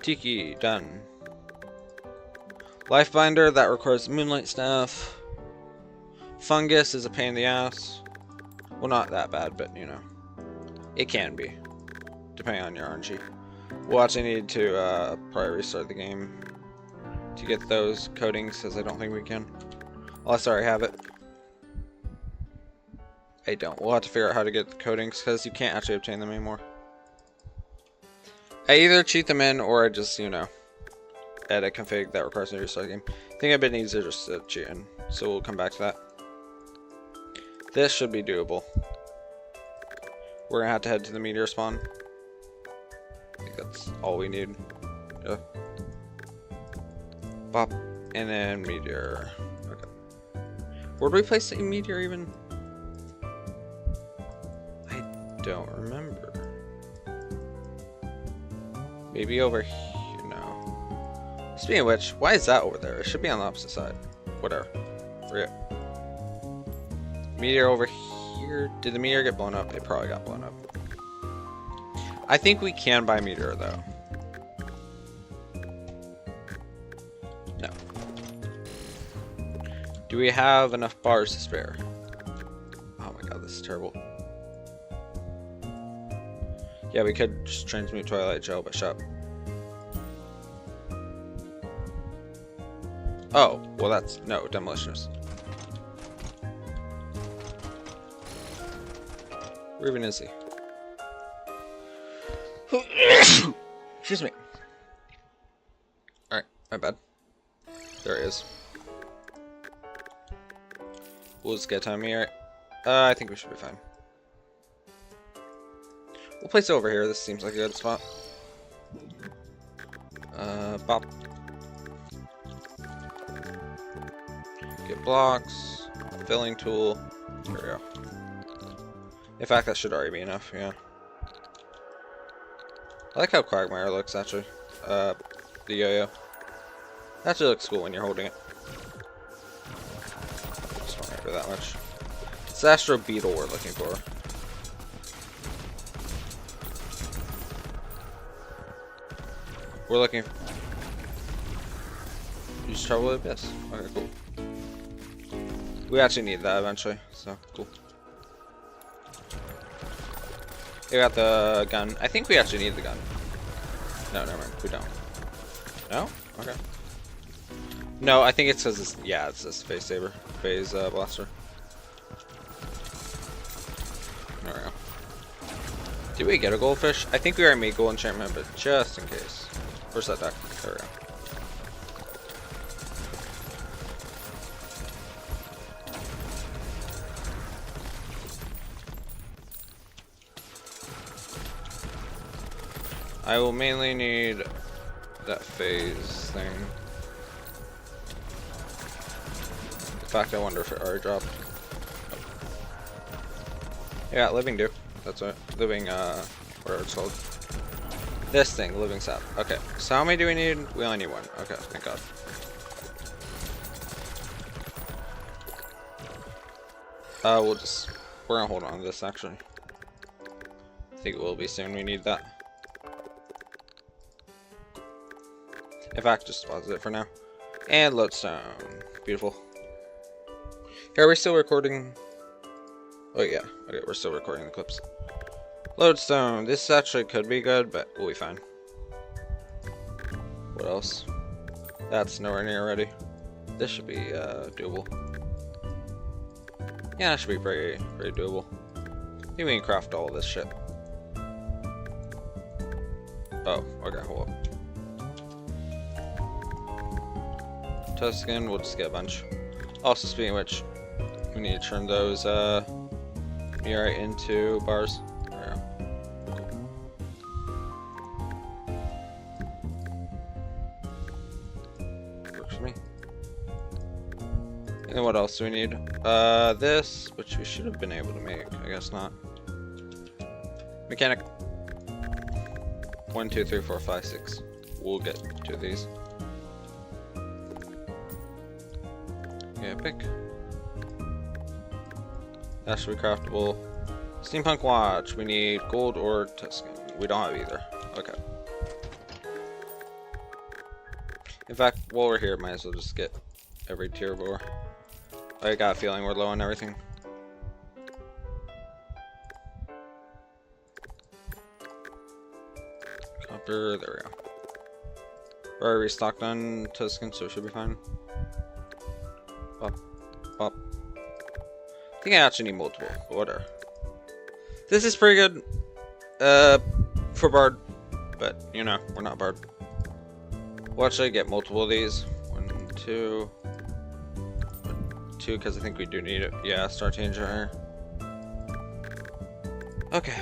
Tiki, done. Lifebinder, that requires Moonlight Staff. Fungus is a pain in the ass. Well, not that bad, but you know. It can be. Depending on your RNG. We'll actually need to probably restart the game to get those coatings, because I don't think we can. Unless I already have it. I don't. We'll have to figure out how to get the coatings, because you can't actually obtain them anymore. I either cheat them in, or I just, you know, add a config that requires me to restart the game. I think it'd been easier just to cheat in, so we'll come back to that. This should be doable. We're gonna have to head to the meteor spawn. I think that's all we need. Yeah. Bop. And then meteor. Okay. Where do we place the meteor even? I don't remember. Maybe over here? No. Speaking of which, why is that over there? It should be on the opposite side. Whatever. Forget. Meteor over here. Did the meteor get blown up? It probably got blown up. I think we can buy meteor though. No. Do we have enough bars to spare? Oh my god, this is terrible. Yeah, we could just transmute Twilight Gel, but shut up. Oh, well that's, no, Demolitionist. Where even is he? Excuse me. Alright, my bad. There he is. We'll just get time here. I think we should be fine. We'll place it over here. This seems like a good spot. Bop. Get blocks. Filling tool. There we go. In fact, that should already be enough, yeah. I like how Quagmire looks, actually. The yo-yo. Actually looks cool when you're holding it. Just don't remember that much. It's the Astro Beetle we're looking for. We're looking... Use Trouble with Abyss. Okay, cool. We actually need that eventually, so cool. We got the gun. I think we actually need the gun. No, never mind. We don't. No? Okay. No, I think it says this. Yeah, it's this phase saber. Phase blaster. There we go. Did we get a goldfish? I think we already made gold enchantment, but just in case. Where's that deck? There we go. I will mainly need that phase thing. In fact, I wonder if it already dropped. Yeah, living do. That's right. Living, whatever it's called. This thing, living sap. Okay, so how many do we need? We only need 1. Okay, thank god. We're gonna hold on to this actually. I think it will be soon. We need that. In fact, just deposit it for now. And lodestone. Beautiful. Are we still recording? Oh yeah. Okay, we're still recording the clips. Lodestone. This actually could be good, but we'll be fine. What else? That's nowhere near ready. This should be doable. Yeah, that should be pretty doable. I think we can craft all of this shit. Oh, okay, hold up. Tuscan, we'll just get a bunch. Also, speaking of which, we need to turn those meteorite into bars. There we go. Works for me. And then what else do we need? This, which we should have been able to make. I guess not. Mechanic. 1, 2, 3, 4, 5, 6. We'll get to these. Yeah, pick. That should be craftable. Steampunk watch. We need gold or Tuscan. We don't have either. Okay. In fact, while we're here, might as well just get every tier of ore. I got a feeling we're low on everything. Copper, there we go. We're already restocked on Tuscan, so it should be fine. Pop, pop. I think I actually need multiple, but whatever. This is pretty good for Bard, but you know, we're not Bard. We'll actually get multiple of these. 1, 2. 2, because I think we do need it. Yeah, start changing here. Okay.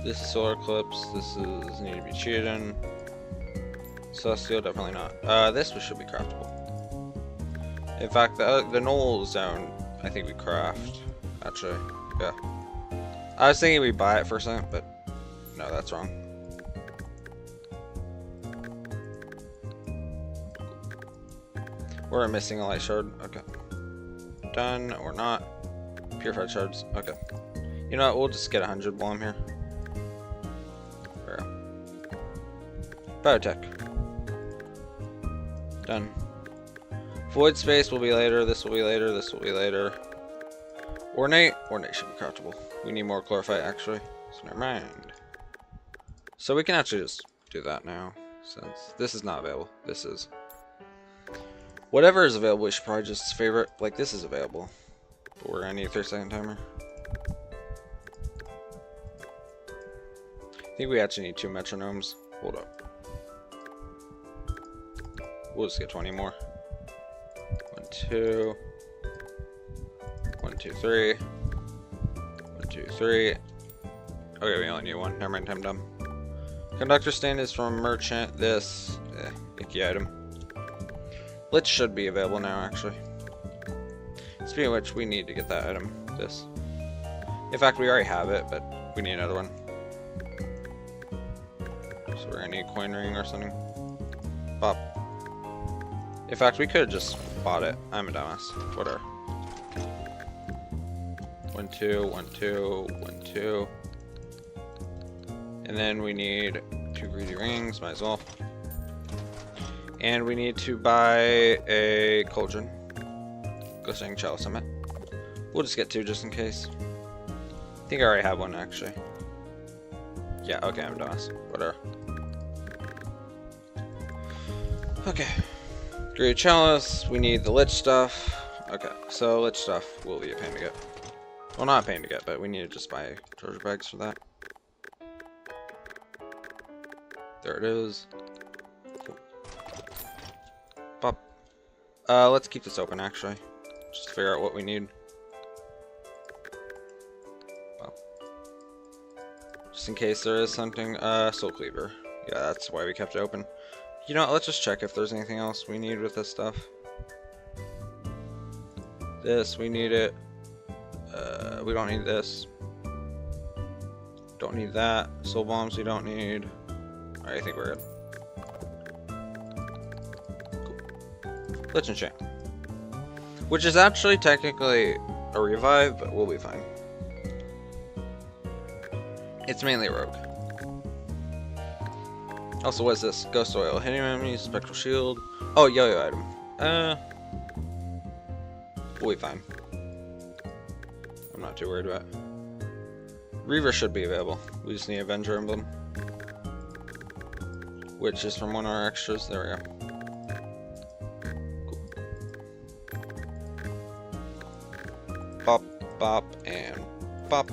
This is Solar Eclipse. This is need to be cheating. Celestial, definitely not. This should be craftable. In fact, the null zone, I think we craft. Actually, yeah. I was thinking we buy it for a second, but no, that's wrong. We're missing a light shard. Okay. Done or not. Purified shards. Okay. You know what? We'll just get 100 while I'm here. There we go. Biotech. Done. Void space will be later. This will be later. This will be later. Ornate. Ornate should be craftable. We need more chlorophyte actually. So never mind. So we can actually just do that now. Since this is not available. This is. Whatever is available, we should probably just favorite. Like, this is available. But we're gonna need a 30-second timer. I think we actually need 2 metronomes. Hold up. We'll just get 20 more. 1, 2. 1, 2, 3. 1, 2, 3. Okay, we only need 1. Never mind, I'm dumb. Conductor stand is from merchant. This, icky item. Lich should be available now, actually. Speaking of which, we need to get that item. This. In fact, we already have it, but we need another one. So we're gonna need a coin ring or something. Pop. In fact, we could have just bought it. I'm a dumbass. Whatever. 1, 2, 1, 2, 1, 2. And then we need 2 greedy rings, might as well. And we need to buy a cauldron. Glistening chalice, I meant. We'll just get 2 just in case. I think I already have one actually. Yeah, okay, I'm done. Whatever. Okay. Greedy chalice, we need the lich stuff. Okay, so lich stuff will be a pain to get. Well, not a pain to get, but we need to just buy treasure bags for that. There it is. Pop. Let's keep this open actually. Just to figure out what we need. Pop. Just in case there is something. Soul Cleaver. Yeah, that's why we kept it open. You know what, let's just check if there's anything else we need with this stuff. This, we need it. We don't need this. Don't need that. Soul bombs we don't need. Alright, I think we're good. Let's enchant. Which is actually technically a revive, but we'll be fine. It's mainly rogue. Also, what's this? Ghost oil. Hitting enemies, spectral shield. Oh, yo-yo item. We'll be fine. I'm not too worried about it. Reaver should be available. We just need Avenger Emblem. Which is from one of our extras. There we go. Pop. Bop and bop.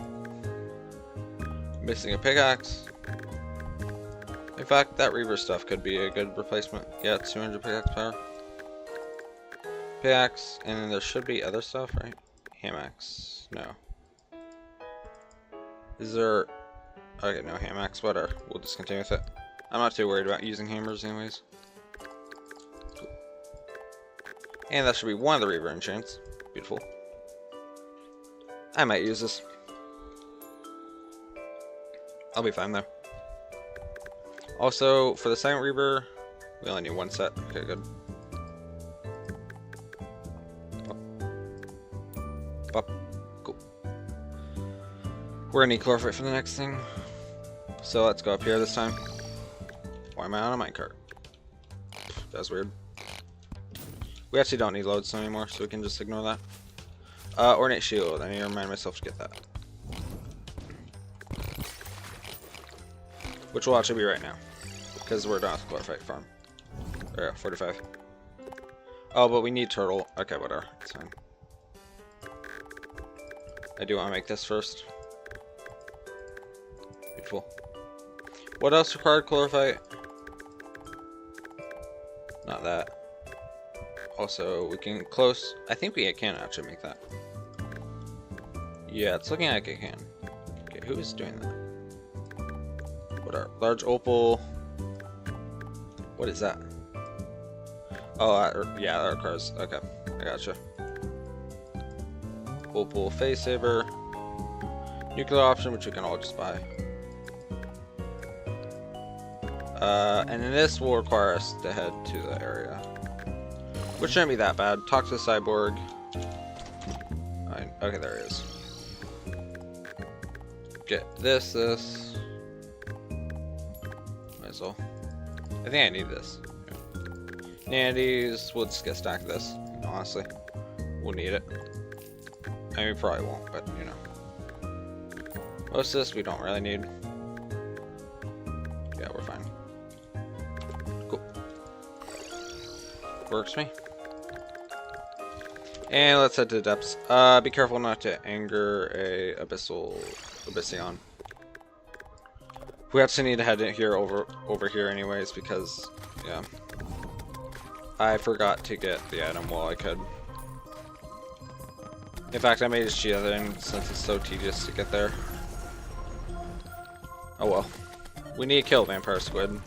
Missing a pickaxe. In fact, that Reaver stuff could be a good replacement. Yeah, it's 200 pickaxe power. Pickaxe, and then there should be other stuff, right? Hamax. No. Is there... Okay, no hamax, whatever. We'll just continue with it. I'm not too worried about using hammers anyways. Cool. And that should be one of the Reaver enchants. Beautiful. I might use this. I'll be fine though. Also, for the second Reaver, we only need one set. Okay, good. Pop. Cool. We're gonna need chlorophyte for the next thing. So let's go up here this time. Why am I on a minecart? That's weird. We actually don't need loads anymore, so we can just ignore that. Ornate shield. I need to remind myself to get that. Which will actually be right now. Because we're done with the chlorophyte farm. There we go, 45. Oh, but we need turtle. Okay, whatever. It's fine. I do want to make this first. Beautiful. What else required chlorophyte? Not that. Also, we can close. I think we can actually make that. Yeah, it's looking like it can. Okay, who is doing that? What are large opal? What is that? Oh, yeah, that requires. Okay, I gotcha. Opal phase saver. Nuclear option, which we can all just buy. And then this will require us to head to the area. Which shouldn't be that bad. Talk to the cyborg. Okay, there it is. Get this. Might as well. I think I need this. Nandies, we'll just get a stack of this. Honestly, we'll need it. I mean, we probably won't, but you know. Most of this we don't really need. Yeah, we're fine. Cool. Works for me. And let's head to the depths. Be careful not to anger a Abyssion. We actually need to head in here over here anyways because yeah. I forgot to get the item while I could. In fact, I made a cheat other end since it's so tedious to get there. Oh well. We need to kill vampire squid.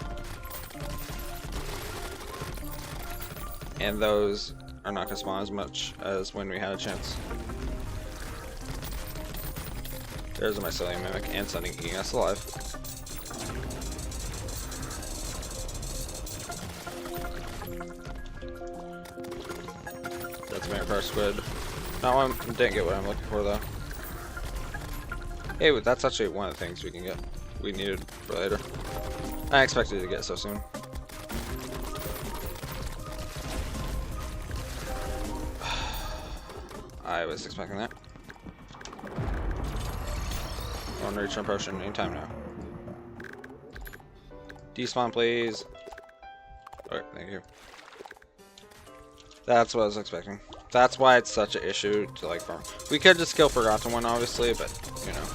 And those are not going to spawn as much as when we had a chance. There's a mycelium mimic and something eating us alive. That's vampire squid. Not one, didn't get what I'm looking for though. Hey, that's actually one of the things we can get. We needed for later. I expected to get so soon. I was expecting that. I want to reach our potion anytime now. Despawn, please. Alright, thank you. That's what I was expecting. That's why it's such an issue to like farm. We could just kill Forgotten One, obviously, but you know.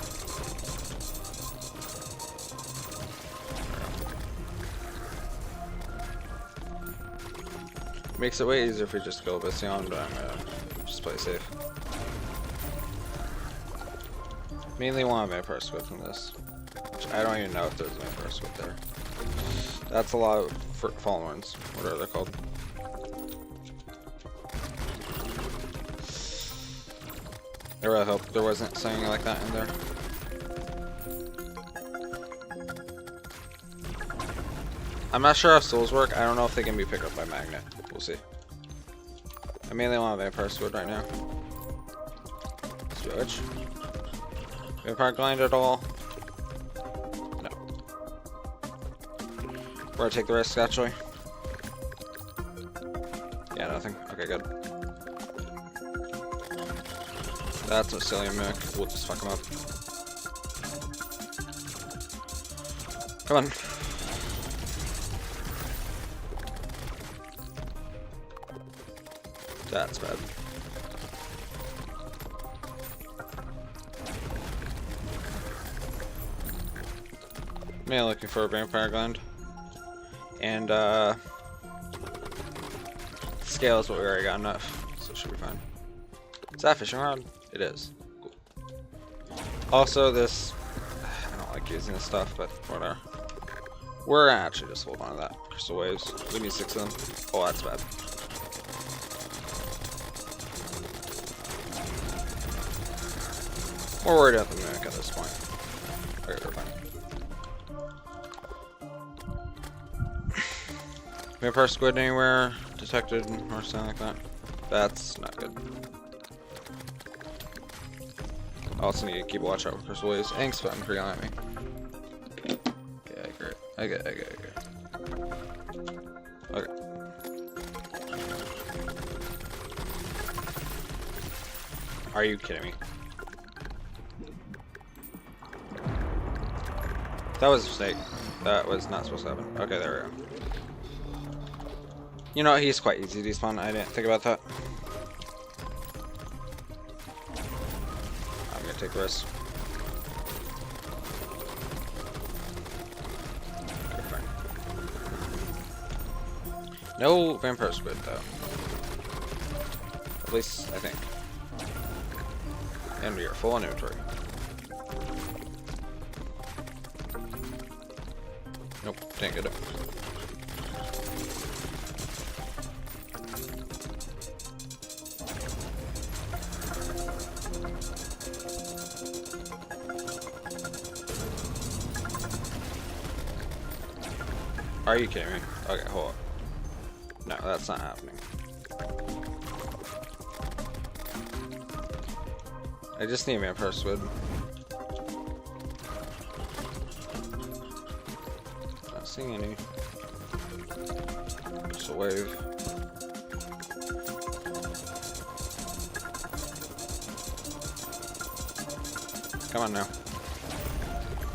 Makes it way easier if we just go Abyssion, but I'm gonna just play safe. Mainly want a vampire squid from this. Which I don't even know if there's a vampire squid there. That's a lot of fallen ones. What are they called? I really hope there wasn't something like that in there. I'm not sure how souls work. I don't know if they can be picked up by magnet. We'll see. I mainly want a vampire squid right now. Switch. Vampire grind at all? No. We're gonna take the risk actually. Yeah, nothing. Okay, good. That's a silly mimic. We'll just fuck him up. Come on. That's bad. Mainly looking for a vampire gland. And scale is what we already got enough, so it should be fine. Is that a fishing rod? It is. Cool. Also, this, I don't like using this stuff, but whatever. We're gonna actually just hold on to that. Crystal waves. We need 6 of them. Oh, that's bad. We're worried about the mimic at this point. Okay, we're fine. Vampire squid anywhere detected or something like that? That's not good. I also need to keep a watch out for crystal waves. Ink's putting pretty on at me. Yeah, great. I get it. Okay. Are you kidding me? That was a mistake. That was not supposed to happen. Okay, there we go. You know, he's quite easy to despawn. I didn't think about that. I'm gonna take the risk. Okay, fine. No vampire squid, though. At least, I think. And we are full on inventory. Nope, didn't get it. Are you kidding me? Okay, hold on. No, that's not happening. I just need a vampire squid. Not seeing any. Just a wave. Come on now.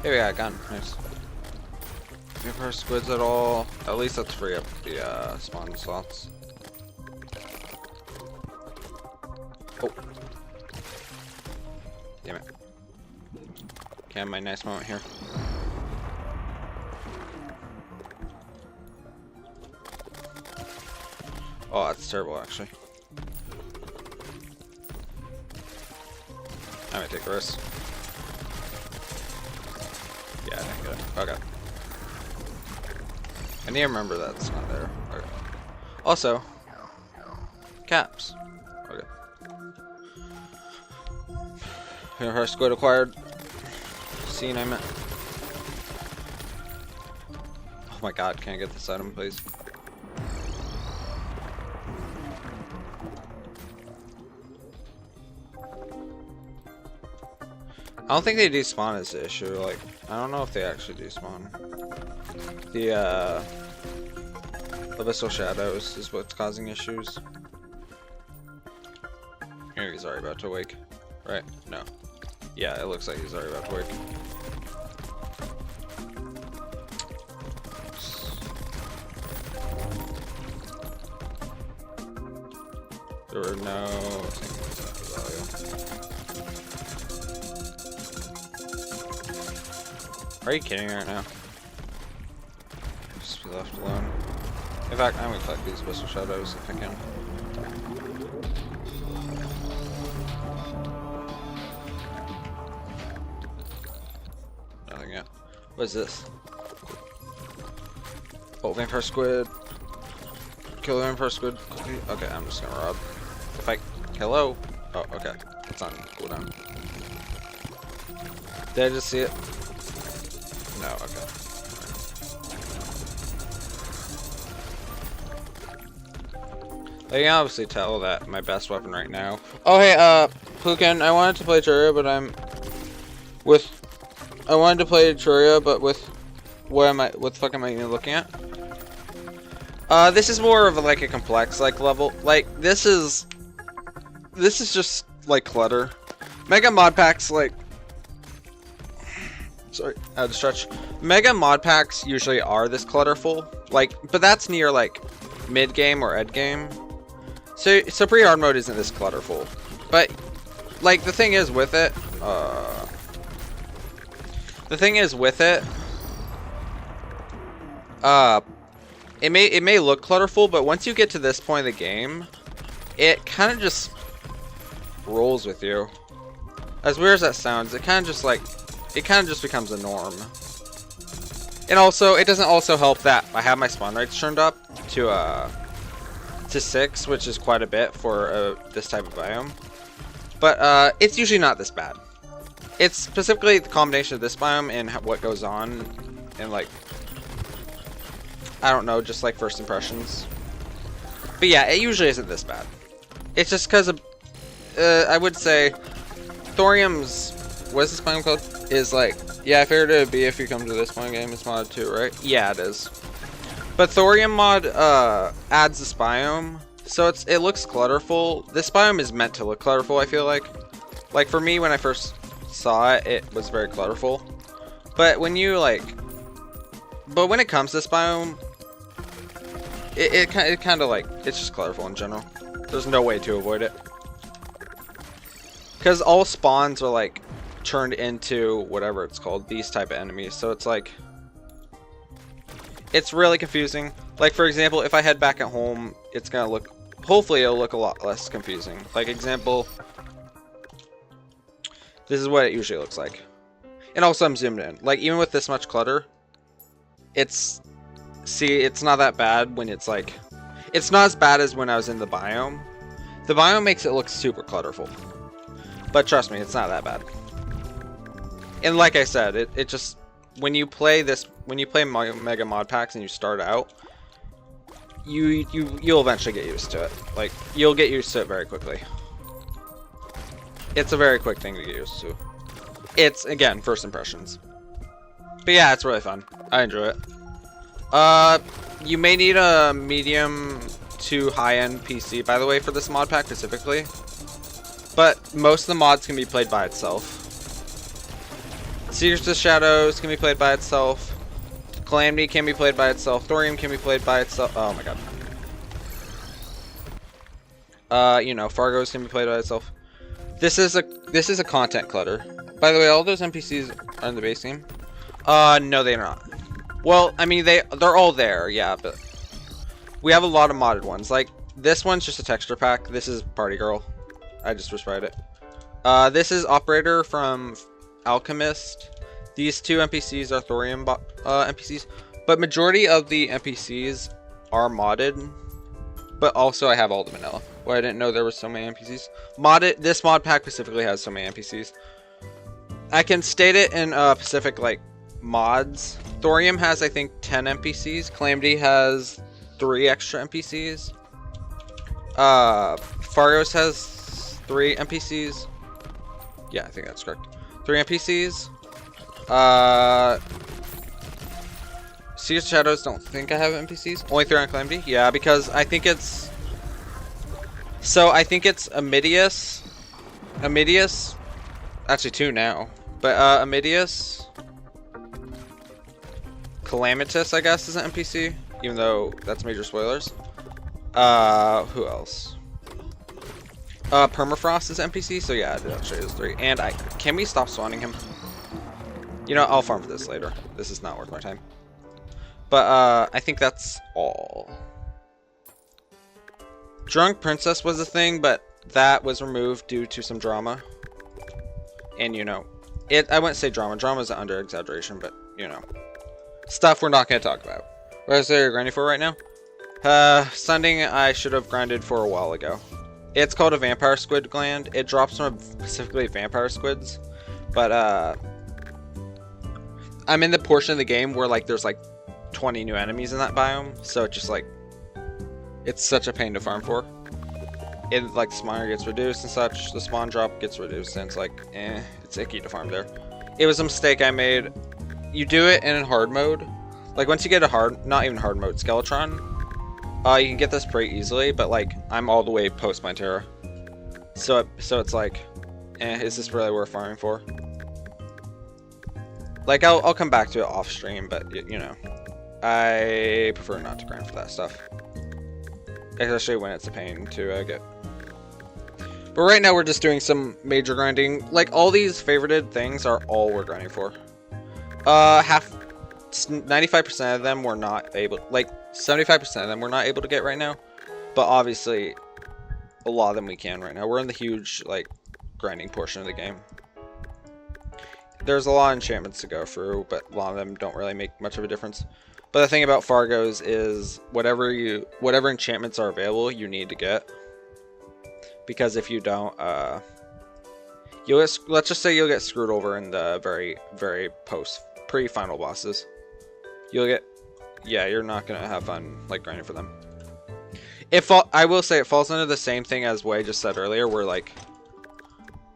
Here we got a gun. Nice. Vampire squids at all. At least let's free up the spawn slots. Oh. Damn it. Okay, my nice moment here. Oh, that's terrible actually. I might take a risk. Yeah, I didn't get it. Okay. I need to remember that's not there. Okay. Also, caps. Okay. Vampire squid acquired. Scene I meant. Oh my god, can I get this item, please? I don't think they despawn is the issue. Like, I don't know if they actually despawn. The Abyssal Shadows is what's causing issues. Maybe he's already about to wake. Right? No. Yeah, it looks like he's already about to wake. There were no value. Are you kidding me right now? Just be left alone. In fact, I'm gonna collect these Abyssal Shadows if I can. Nothing yet. What is this? Oh, Vampire Squid. Kill the Vampire Squid quickly. Okay, I'm just gonna rob. If I... Hello? Oh, okay. It's on cooldown. Did I just see it? No, okay. I can obviously tell that my best weapon right now. Oh hey, Pukin, I wanted to play Terraria, but I wanted to play Terraria, but with what the fuck am I even looking at? This is more of like a complex like level. Like this is just like clutter. Mega Modpacks like. Sorry, I had to stretch. Mega mod packs usually are this clutterful, like, but that's near like mid game or end game. So pre-hard mode isn't this clutterful, but like the thing is with it, it may look clutterful, but once you get to this point of the game, it kind of just rolls with you. As weird as that sounds, it kind of just becomes a norm. And also, it doesn't also help that I have my spawn rates turned up to 6, which is quite a bit for this type of biome. But it's usually not this bad. It's specifically the combination of this biome and what goes on, and like, I don't know, just like first impressions. But yeah, it usually isn't this bad. It's just because of, I would say, Thorium's, what is this biome called? Is like, yeah, I figured it would be if you come to this one game, it's modded too, right? Yeah, it is. But Thorium mod adds this biome, so it looks clutterful. This biome is meant to look clutterful, I feel like. Like for me, when I first saw it, it was very clutterful. But when you when it comes to this biome, it kind of like, it's just colorful in general. There's no way to avoid it. Because all spawns are like turned into whatever it's called, these type of enemies. So it's like, it's really confusing. Like for example, if I head back at home, it's gonna look, hopefully it'll look a lot less confusing. Like example, this is what it usually looks like. And also I'm zoomed in. Like even with this much clutter, it's not that bad when it's like, it's not as bad as when I was in the biome. The biome makes it look super clutterful. But trust me, it's not that bad. And like I said, it just, when you play Mega Modpacks and you start out, you'll eventually get used to it. Like, you'll get used to it very quickly. It's a very quick thing to get used to. It's, again, first impressions. But yeah, it's really fun. I enjoy it. You may need a medium to high-end PC, by the way, for this mod pack specifically. But most of the mods can be played by itself. Secrets of Shadows can be played by itself. Calamity can be played by itself. Thorium can be played by itself. Oh my god. You know, Fargo's can be played by itself. This is a content clutter. By the way, all those NPCs are in the base game. No, they're not. Well, I mean, they're all there, yeah, but we have a lot of modded ones. Like, this one's just a texture pack. This is Party Girl. I just respied it. This is Operator from Alchemist. These two NPCs are Thorium NPCs. But majority of the NPCs are modded. But also I have all the vanilla. Well, I didn't know there were so many NPCs. This mod pack specifically has so many NPCs. I can state it in specific, like, mods. Thorium has, I think, 10 NPCs. Calamity has 3 extra NPCs. Fargos has 3 NPCs. Yeah, I think that's correct. 3 NPCs. Secret Shadows, don't think I have NPCs. Only 3 on Calamity? Yeah, because I think it's... So, I think it's Amidius. Actually, 2 now. But, Amidius. Calamitous, I guess, is an NPC. Even though that's major spoilers. Who else? Permafrost is NPC, so yeah, it actually is 3. And can we stop spawning him? You know, I'll farm for this later. This is not worth my time. But, I think that's all. Drunk Princess was a thing, but that was removed due to some drama. And, you know, I wouldn't say drama. Drama is an under-exaggeration, but, you know. Stuff we're not going to talk about. What is there grinding for right now? Something I should have grinded for a while ago. It's called a vampire squid gland. It drops from specifically vampire squids. But, I'm in the portion of the game where, like, there's, like, 20 new enemies in that biome. So, it's just, like, it's such a pain to farm for. It, like, the spawner gets reduced and such. The spawn drop gets reduced, and it's, like, it's icky to farm there. It was a mistake I made. You do it in hard mode. Like, once you get a not even hard mode, Skeletron, you can get this pretty easily, but, like, I'm all the way post my Terra. So it's like, is this really worth farming for? Like, I'll come back to it off stream, but, you know, I prefer not to grind for that stuff. Especially when it's a pain to get. But right now we're just doing some major grinding. Like, all these favorited things are all we're grinding for. 95% of them we're not able, like 75% of them we're not able to get right now, but obviously a lot of them we can right now. We're in the huge like grinding portion of the game. There's a lot of enchantments to go through, but a lot of them don't really make much of a difference. But the thing about Fargo's is whatever enchantments are available, you need to get, because if you don't, let's just say you'll get screwed over in the very pre-final bosses. You'll get, yeah, you're not gonna have fun like grinding for them. I will say it falls under the same thing as what I just said earlier, where like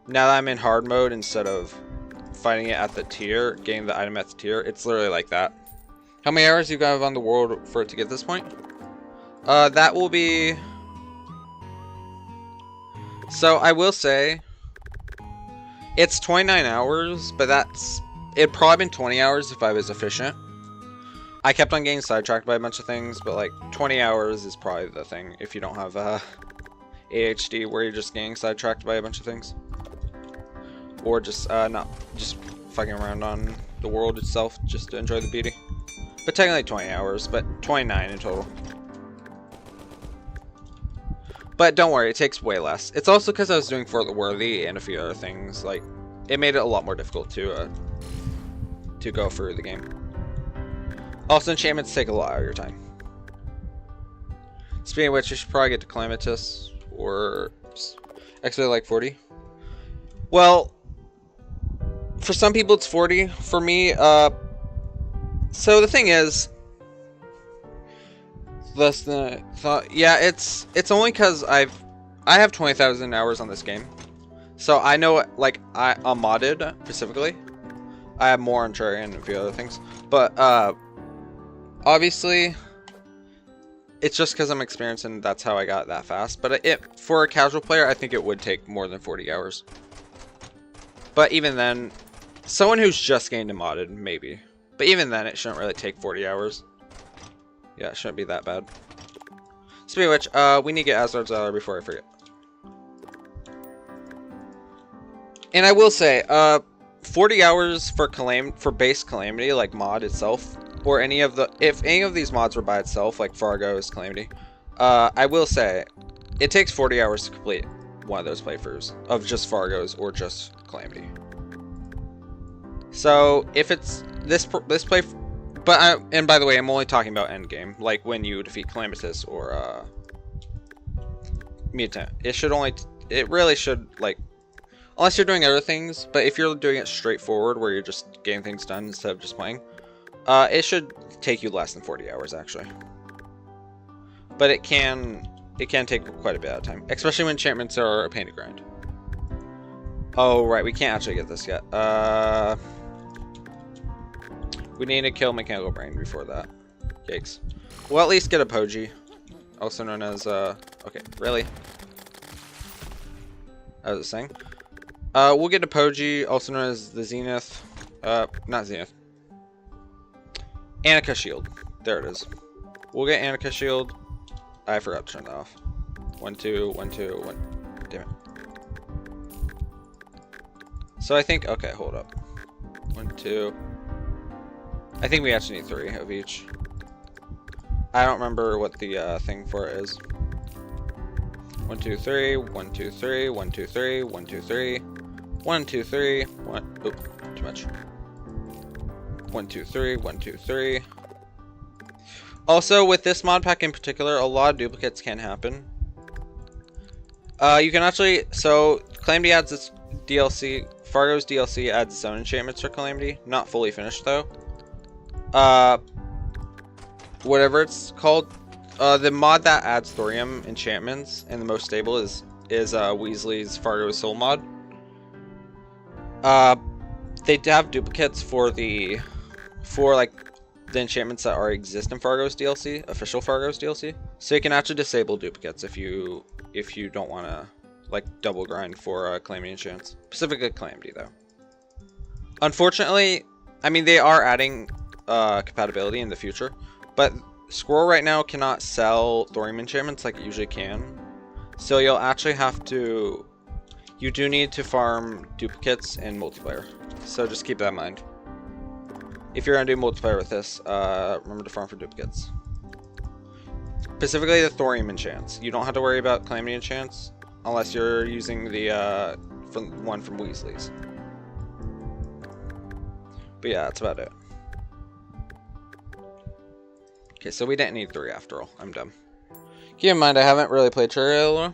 now that I'm in hard mode, instead of fighting it at the tier, getting the item at the tier, it's literally like that. How many hours you got on the world for it to get this point? That will be. So I will say it's 29 hours, but it'd probably been 20 hours if I was efficient. I kept on getting sidetracked by a bunch of things, but like 20 hours is probably the thing if you don't have ADHD, where you're just getting sidetracked by a bunch of things, or just not just fucking around on the world itself just to enjoy the beauty. But technically 20 hours, but 29 in total. But don't worry, it takes way less. It's also because I was doing For the Worthy and a few other things. Like, it made it a lot more difficult to go through the game. Also, enchantments take a lot of your time. Speaking of which, you should probably get to Calamitous or actually like 40. Well, for some people it's 40. For me, so the thing is, less than I thought. Yeah, it's only because I have 20,000 hours on this game, so I know, like, I'm modded specifically. I have more on Terraria and a few other things, but obviously it's just because I'm experienced and that's how I got that fast. But for a casual player, I think it would take more than 40 hours. But even then, someone who's just getting to modded, maybe. But even then, it shouldn't really take 40 hours. Yeah, it shouldn't be that bad. Speaking of which, we need to get Asgard's Valor before I forget. And I will say, 40 hours for base Calamity, like mod itself, or if any of these mods were by itself, like Fargo's Calamity, I will say, it takes 40 hours to complete one of those playthroughs of just Fargo's or just Calamity. So if it's this play, and by the way, I'm only talking about endgame, like when you defeat Calamitous or Mutant. It really should, like, unless you're doing other things, but if you're doing it straightforward where you're just getting things done instead of just playing, it should take you less than 40 hours actually. But it can take quite a bit of time, especially when enchantments are a pain to grind. Oh right, we can't actually get this yet. We need to kill Mechanical Brain before that. Yikes. We'll at least get a Poji, also known as okay, really? I was saying. We'll get a Poji, also known as the Zenith. Not Zenith. Annika Shield. There it is. We'll get Annika Shield. I forgot to turn that off. 1, 2, 1, 2, 1. Damn it. So I think, okay, hold up. 1, 2. I think we actually need 3 of each. I don't remember what the thing for it is. 1, 2, 3, 1, 2, 3, 1, 2, 3, 1, 2, 3, 1, 2, 3, 1. Oop, too much. 1, 2, 3, 1, 2, 3. Also, with this mod pack in particular, a lot of duplicates can happen. You can actually, so Calamity adds its DLC. Fargo's DLC adds its own enchantments for Calamity. Not fully finished though. Whatever it's called, the mod that adds thorium enchantments and the most stable is Weasley's Fargo's Soul mod. They have duplicates for like the enchantments that already exist in Fargo's DLC, official Fargo's DLC. So you can actually disable duplicates if you don't want to like double grind for Calamity enchants, specifically Calamity though. Unfortunately, I mean they are adding compatibility in the future, but Squirrel right now cannot sell thorium enchantments like it usually can. So you'll actually have to, you do need to farm duplicates in multiplayer. So just keep that in mind. if you're gonna do multiplayer with this, remember to farm for duplicates. Specifically the thorium enchants. You don't have to worry about calamity enchants unless you're using the one from Weasley's. But yeah, that's about it. Okay, so we didn't need 3 after all. I'm dumb. Keep in mind, I haven't really played Terraria.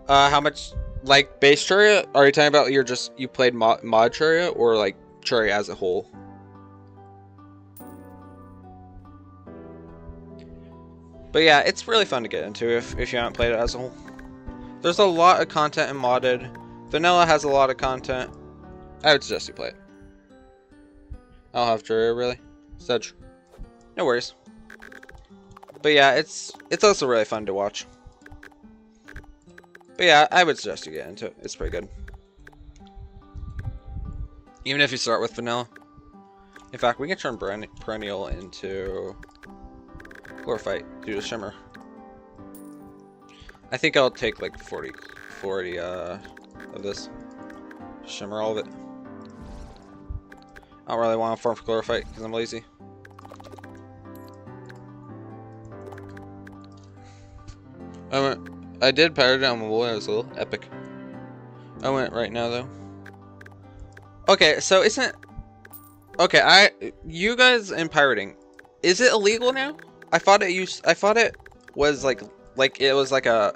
How much, like, base Terraria? Are you talking about you played mod Terraria, or like Terraria as a whole? But yeah, it's really fun to get into if you haven't played it as a whole. There's a lot of content in modded. Vanilla has a lot of content. I would suggest you play it. I'll have Terraria, really. Sedge. No worries. But yeah, it's also really fun to watch. But yeah, I would suggest you get into it. It's pretty good. Even if you start with vanilla. In fact, we can turn perennial into chlorophyte due to shimmer. I think I'll take like 40 of this. Shimmer all of it. I don't really want to farm for chlorophyte because I'm lazy. I did pirate it on mobile. It was a little epic. I went right now though. Okay, so you guys in pirating, is it illegal now? I thought it was like it was like a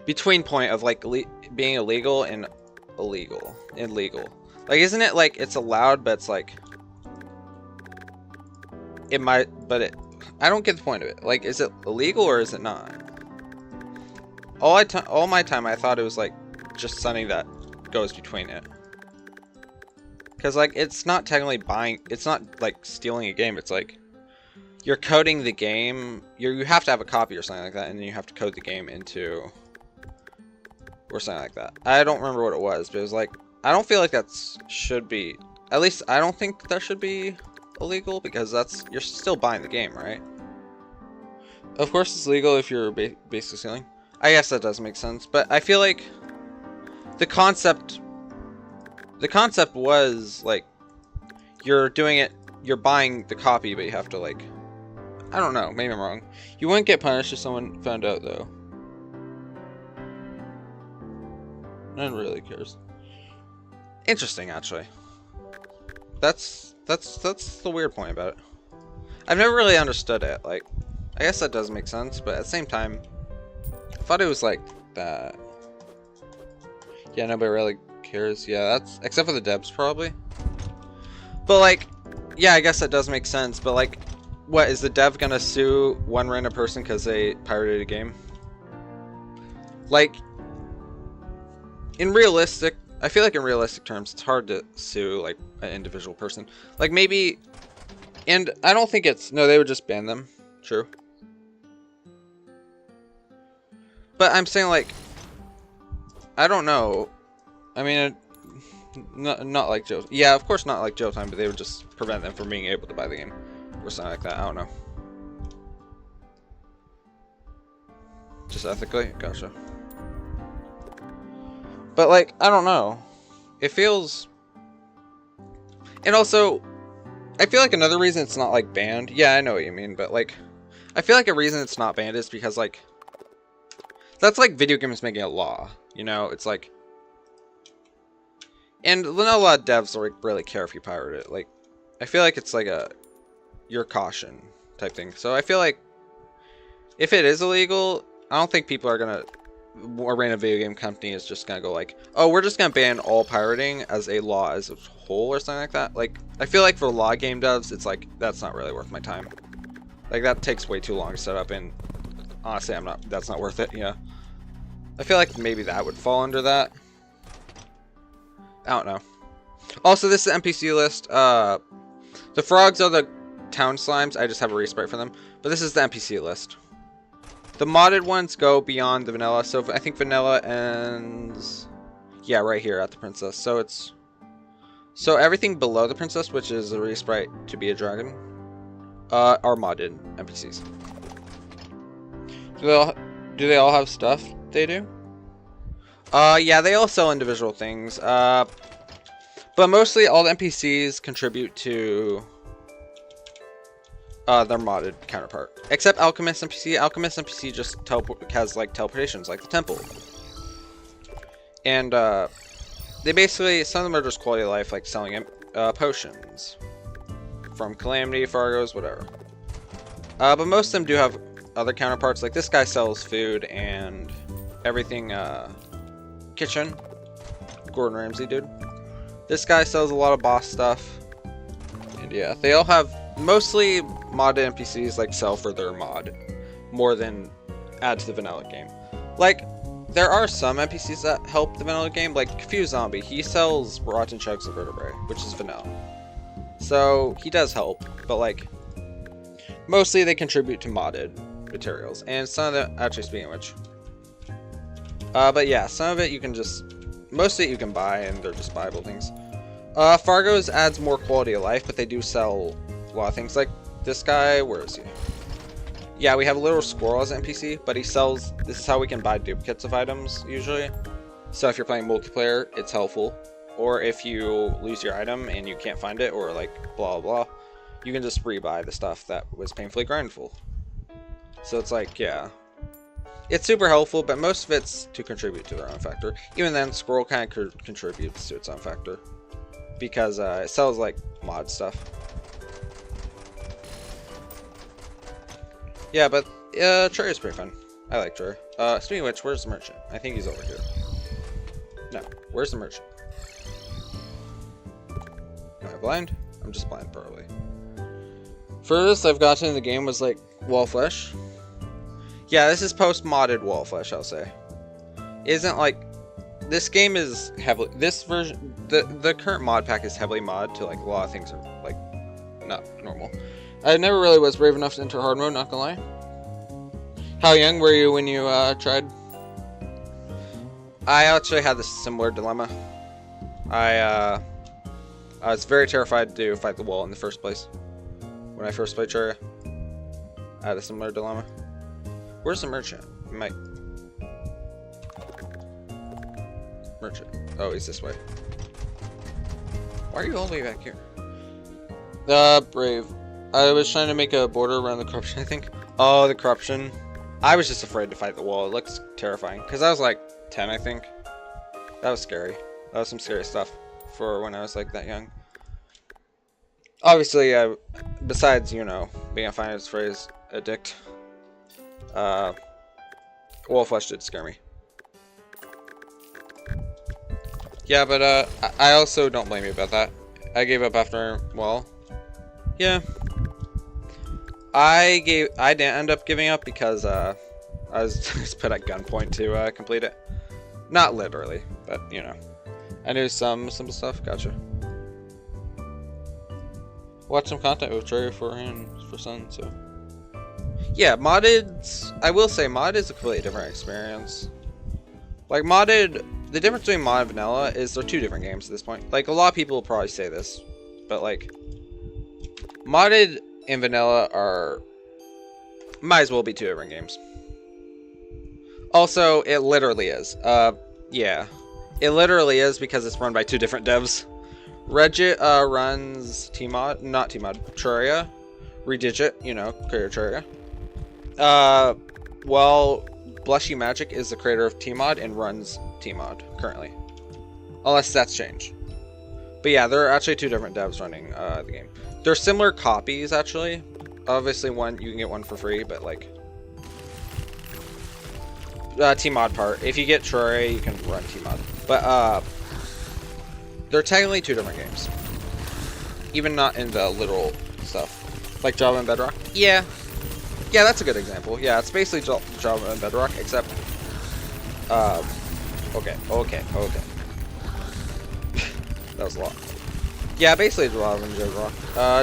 between point of like being illegal and illegal. Like, isn't it like it's allowed, but it's like it might, but I don't get the point of it. Like, is it illegal or is it not? All my time I thought it was like just something that goes between it. Cause like it's not technically buying, it's not like stealing a game. It's like you're coding the game. You have to have a copy or something like that, and then you have to code the game into or something like that. I don't remember what it was, but it was like I don't feel like should be. At least I don't think that should be illegal because you're still buying the game, right? Of course, it's legal if you're basically stealing. I guess that does make sense, but I feel like the concept was like you're doing it, you're buying the copy, but you have to like, I don't know, maybe I'm wrong. You wouldn't get punished if someone found out though. No one really cares. Interesting, actually. That's the weird point about it. I've never really understood it. Like, I guess that does make sense, but at the same time, I thought it was like that. Yeah, nobody really cares. Yeah, that's except for the devs probably. But like, yeah, I guess that does make sense. But like, what is the dev gonna sue one random person because they pirated a game? Like, I feel like in realistic terms, it's hard to sue like an individual person. Like maybe, and I don't think no, they would just ban them. True. But I'm saying like, I don't know. I mean, not like Joe. Yeah, of course not like Joe Time, but they would just prevent them from being able to buy the game or something like that. I don't know. Just ethically, gotcha. But like, I don't know. It feels, and also, I feel like another reason it's not like banned. Yeah, I know what you mean, but like, I feel like a reason it's not banned is because like, that's like video games making a law. You know, it's like. And not a lot of devs like really care if you pirate it. Like, I feel like it's like your caution type thing. So I feel like if it is illegal, I don't think people are gonna, a random video game company is just gonna go like, oh, we're just gonna ban all pirating as a law as a whole or something like that. Like, I feel like for law game devs, it's like that's not really worth my time. Like that takes way too long to set up, and honestly, that's not worth it. Yeah, I feel like maybe that would fall under that. I don't know. Also, this is the NPC list. The frogs are the town slimes. I just have a resprite for them. But this is the NPC list. The modded ones go beyond the vanilla. So I think vanilla ends, yeah, right here at the princess. So everything below the princess, which is a resprite to be a dragon, are modded NPCs. Do they all have stuff? They do. Yeah, they all sell individual things. But But mostly all the NPCs contribute to their modded counterpart. Except Alchemist NPC. Alchemist NPC just has like teleportations, like the temple. And they basically, some of them are just quality of life, like selling potions. From Calamity, Fargo's, whatever. But most of them do have other counterparts, like this guy sells food and everything, kitchen. Gordon Ramsay, dude. This guy sells a lot of boss stuff. And yeah, they all have, mostly modded NPCs like sell for their mod, more than add to the vanilla game. Like, there are some NPCs that help the vanilla game, like Confused Zombie. He sells rotten chunks of vertebrae, which is vanilla. So, he does help, but like, mostly they contribute to modded materials. And some of them, actually speaking of which. But yeah, some of it you can just, most of it you can buy, and they're just buyable things. Fargo's adds more quality of life, but they do sell a lot of things. Like, this guy, where is he? Yeah, we have a little squirrel as an NPC, but he sells, this is how we can buy duplicates of items, usually. So if you're playing multiplayer, it's helpful. Or if you lose your item and you can't find it, or like, blah, blah, you can just rebuy the stuff that was painfully grindful. So it's like, yeah. It's super helpful, but most of it's to contribute to their own factor. Even then, Squirrel kind of contributes to its own factor. Because it sells, like, mod stuff. Yeah, but Terraria's pretty fun. I like Terraria. Speaking of which, where's the merchant? I think he's over here. No, where's the merchant? Am I blind? I'm just blind, probably. Furthest I've gotten in the game was, like, wall flesh. Yeah, this is post-modded wall flesh, I'll say. Isn't, like, this game is heavily, this version, the current mod pack is heavily mod to, like, a lot of things are, like, not normal. I never really was brave enough to enter hard mode, not gonna lie. How young were you when you tried? I actually had this similar dilemma. I was very terrified to fight the wall in the first place. When I first played Terraria, I had a similar dilemma. Where's the merchant? Merchant. Oh, he's this way. Why are you all the way back here? Brave. I was trying to make a border around the corruption, I think. Oh, the corruption. I was just afraid to fight the wall. It looks terrifying. Because I was like 10, I think. That was scary. That was some scary stuff for when I was like that young. Obviously, besides, you know, being a finance phrase addict, wall flesh did scare me. Yeah, but I also don't blame you about that. I gave up after, well, yeah. I didn't end up giving up because I was put at gunpoint to complete it. Not literally, but you know, I knew some simple stuff. Gotcha. Watch some content with Terraria for Sun. So yeah, modded. I will say mod is a completely different experience. Like modded, the difference between mod and vanilla is they're two different games at this point. Like a lot of people will probably say this, but like modded and vanilla might as well be two different games. Also, it literally is. Yeah. It literally is because it's run by two different devs. Regit runs Tmod, not Tmod, Terraria. Redigit, you know, creator Terraria. Well, Blushy Magic is the creator of Tmod and runs Tmod currently. Unless that's changed. But yeah, there are actually two different devs running the game. They're similar copies, actually. Obviously, one you can get one for free, but like Tmod part. If you get Terraria, you can run Tmod. But they're technically two different games. Even not in the literal stuff, like Java and Bedrock. Yeah, that's a good example. Yeah, it's basically Java and Bedrock, except okay. That was a lot. Yeah, basically Java and Bedrock.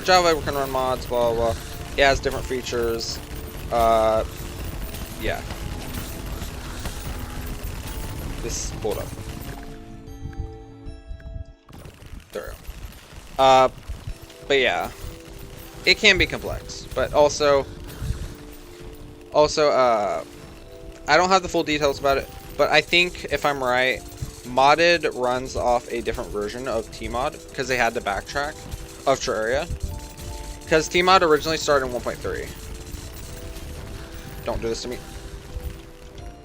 Java can run mods, blah blah. It has different features. Yeah. Hold up. There we go. But yeah, it can be complex, but also, I don't have the full details about it, but I think if I'm right, Modded runs off a different version of Tmod because they had to backtrack of Terraria. Because Tmod originally started in 1.3. Don't do this to me.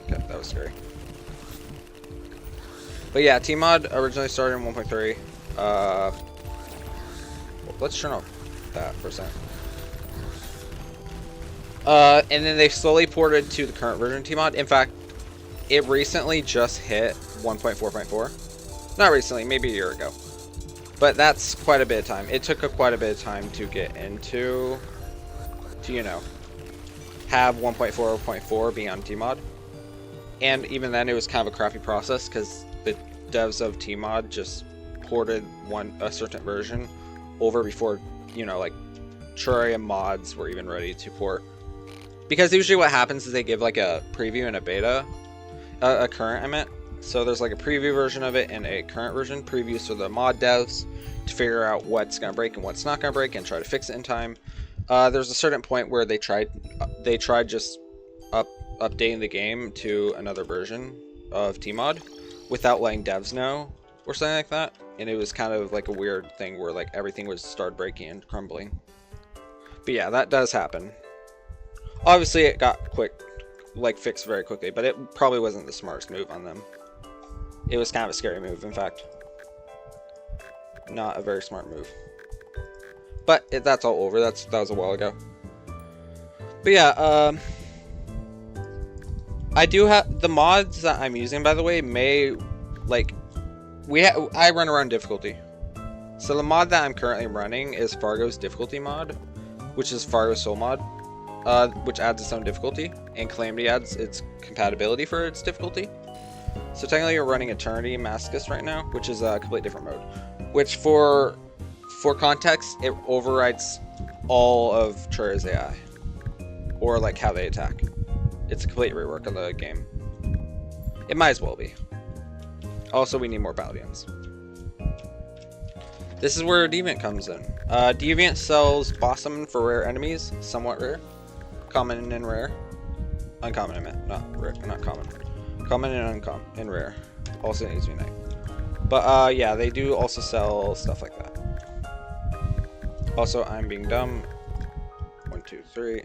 Okay, that was scary. But yeah, Tmod originally started in 1.3. Let's turn off that for a second. And then they slowly ported to the current version of Tmod. In fact, it recently just hit 1.4.4. Not recently, maybe a year ago. But that's quite a bit of time. It took quite a bit of time to get into, you know, have 1.4.4 be on Tmod. And even then, it was kind of a crappy process because the devs of Tmod just ported a certain version over before, you know, like Terraria mods were even ready to port. Because usually what happens is they give like a preview and a beta, a current I meant. So there's like a preview version of it and a current version. Previews for the mod devs to figure out what's gonna break and what's not gonna break and try to fix it in time. There's a certain point where they tried just updating the game to another version of Tmod without letting devs know or something like that. And it was kind of like a weird thing where like everything would start breaking and crumbling. But yeah, that does happen. Obviously, it got fixed very quickly, but it probably wasn't the smartest move on them. It was kind of a scary move, in fact. Not a very smart move. But that's all over. That was a while ago. But yeah, I do have the mods that I'm using, by the way, I run around difficulty. So the mod that I'm currently running is Fargo's difficulty mod, which is Fargo's soul mod, which adds its own difficulty, and Calamity adds its compatibility for its difficulty. So technically you're running Eternity Mascus right now, which is a completely different mode. Which for context, it overrides all of Terraria's AI. Or like how they attack. It's a complete rework of the game. It might as well be. Also, we need more Paladins. This is where Deviant comes in. Deviant sells boss summon for rare enemies, somewhat rare. Common and rare. Uncommon I meant, not rare, not common. Common and uncommon and rare. Also needs to be night. But yeah, they do also sell stuff like that. Also, I'm being dumb. 1, 2, 3.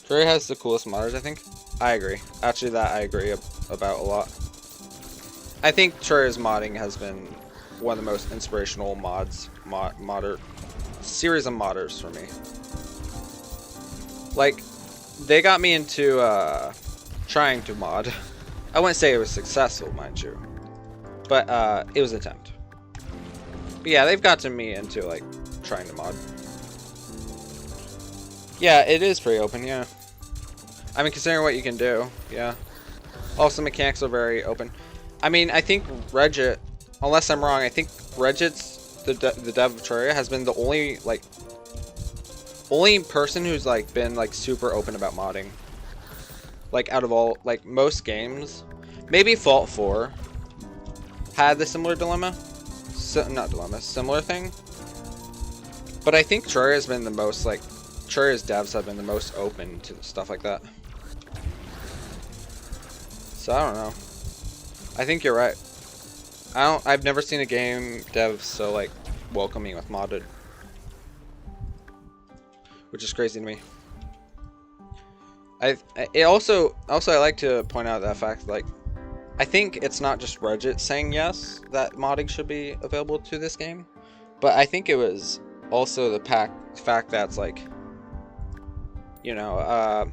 Terraria has the coolest modders, I think. I agree. Actually, that I agree about a lot. I think Terraria's modding has been one of the most inspirational series of modders for me. Like, they got me into trying to mod. I wouldn't say it was successful, mind you, but it was an attempt. But yeah, they've gotten me into like trying to mod. Yeah, it is pretty open. Yeah, I mean, considering what you can do, yeah. Also, mechanics are very open. I mean, I think Regit, unless I'm wrong, I think Regit's the dev of Terraria has been the only person who's like been like super open about modding. Like out of all, like most games, maybe Fault 4 had the similar dilemma. Similar thing. But I think Terraria has been the most like, Terraria's devs have been the most open to stuff like that. So I don't know. I think you're right. I've never seen a game dev so like welcoming with modded, which is crazy to me. I like to point out that fact, like, I think it's not just Regit saying yes that modding should be available to this game, but I think it was also the fact that's like, you know,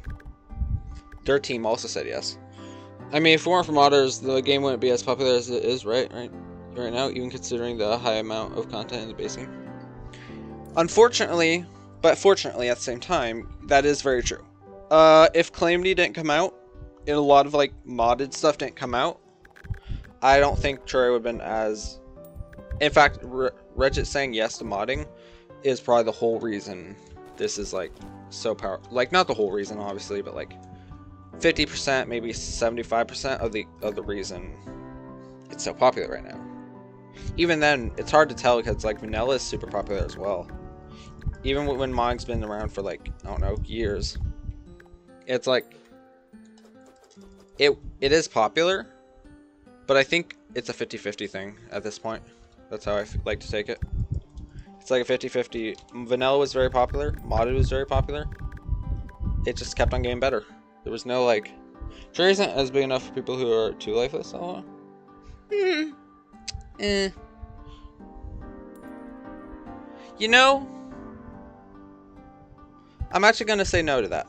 their team also said yes. I mean, if it weren't for modders, the game wouldn't be as popular as it is right now, even considering the high amount of content in the base game. Unfortunately, but fortunately at the same time, that is very true. If Calamity didn't come out, and a lot of like modded stuff didn't come out, I don't think Terraria would have been as... In fact, Regit saying yes to modding is probably the whole reason this is like so powerful. Like, not the whole reason, obviously, but like 50%, maybe 75% of the reason it's so popular right now. Even then, it's hard to tell because like vanilla is super popular as well. Even when modding's been around for like, I don't know, years. It's like it is popular, But I think it's a 50-50 thing at this point. That's how I like to take it. It's like a 50-50. Vanilla was very popular. Modded was very popular. It just kept on getting better. There was no like... Terraria isn't as big enough for people who are too lifeless. I don't know. You know, I'm actually going to say no to that.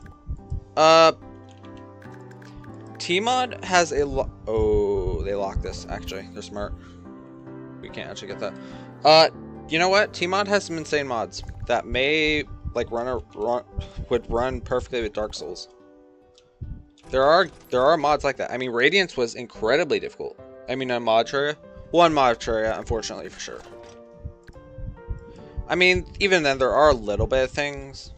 Tmod has a oh, they locked this, actually. They're smart. We can't actually get that. You know what? Tmod has some insane mods that may, like, would run perfectly with Dark Souls. There are mods like that. I mean, Radiance was incredibly difficult. I mean, on mod Terraria. One mod Terraria, unfortunately, for sure. I mean, even then, there are a little bit of things.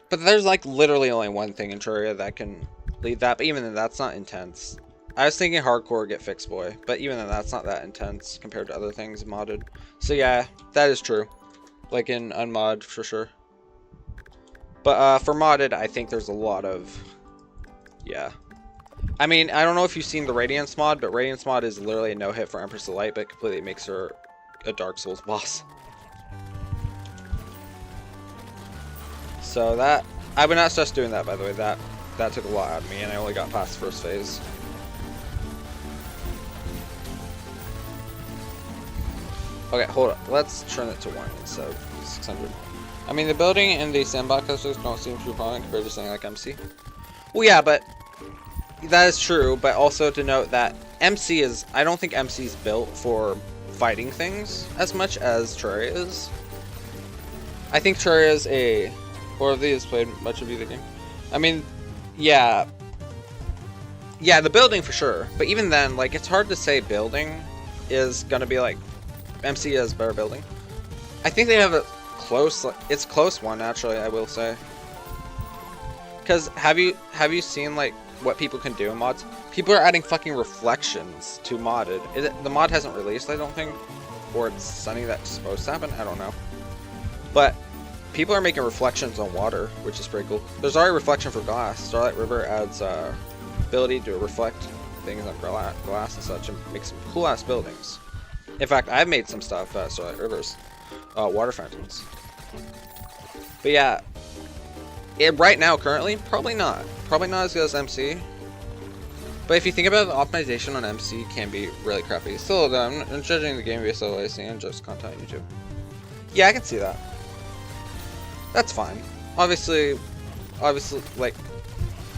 But there's, like, literally only one thing in Terraria that can lead that. But even then, that's not intense. I was thinking hardcore get fixed, boy. But even then, that's not that intense compared to other things modded. So, yeah, that is true. Like, in unmod, for sure. But, for modded, I think there's a lot of... Yeah. I mean, I don't know if you've seen the Radiance mod, but Radiance mod is literally a no-hit for Empress of Light, but completely makes her a Dark Souls boss. So that... I would not stress doing that, by the way. That took a lot out of me, and I only got past the first phase. Okay, hold up. Let's turn it to 1 instead of 600. I mean, the building and the sandbox clusters don't seem too prominent compared to something like MC. Well, yeah, but that is true, but also to note that MC is... I don't think MC is built for fighting things as much as Terraria is. I think Terraria is a... Or have these played much of either game? I mean, yeah. Yeah, the building for sure. But even then, like, it's hard to say building is gonna be like... MC has better building. I think they have a close... It's close one, actually, I will say. Because have you seen, like, what people can do in mods? People are adding fucking reflections to modded. The mod hasn't released, I don't think. Or it's something that's supposed to happen, I don't know. But people are making reflections on water, which is pretty cool. There's already reflection for glass. Starlight River adds ability to reflect things on glass and such, and make some cool ass buildings. In fact, I've made some stuff at Starlight River's water fountains. But yeah, right now, currently, probably not. Probably not as good as MC. But if you think about it, the optimization on MC can be really crappy. Still, I'm judging the game based on what I see and just content on YouTube. Yeah, I can see that. That's fine. Obviously, like,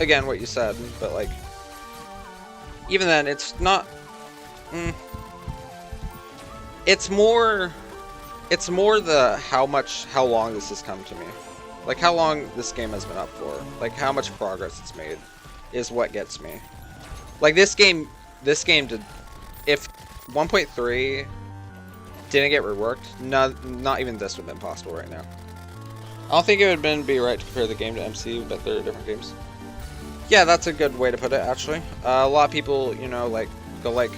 again, what you said, but like, even then, it's not. It's more the how long this has come to me. Like, how long this game has been up for. Like, how much progress it's made is what gets me. Like, this game did... If 1.3 didn't get reworked, not even this would have been possible right now. I don't think it would be right to compare the game to MC, but they're different games. Yeah, that's a good way to put it, actually. A lot of people, you know, like, go like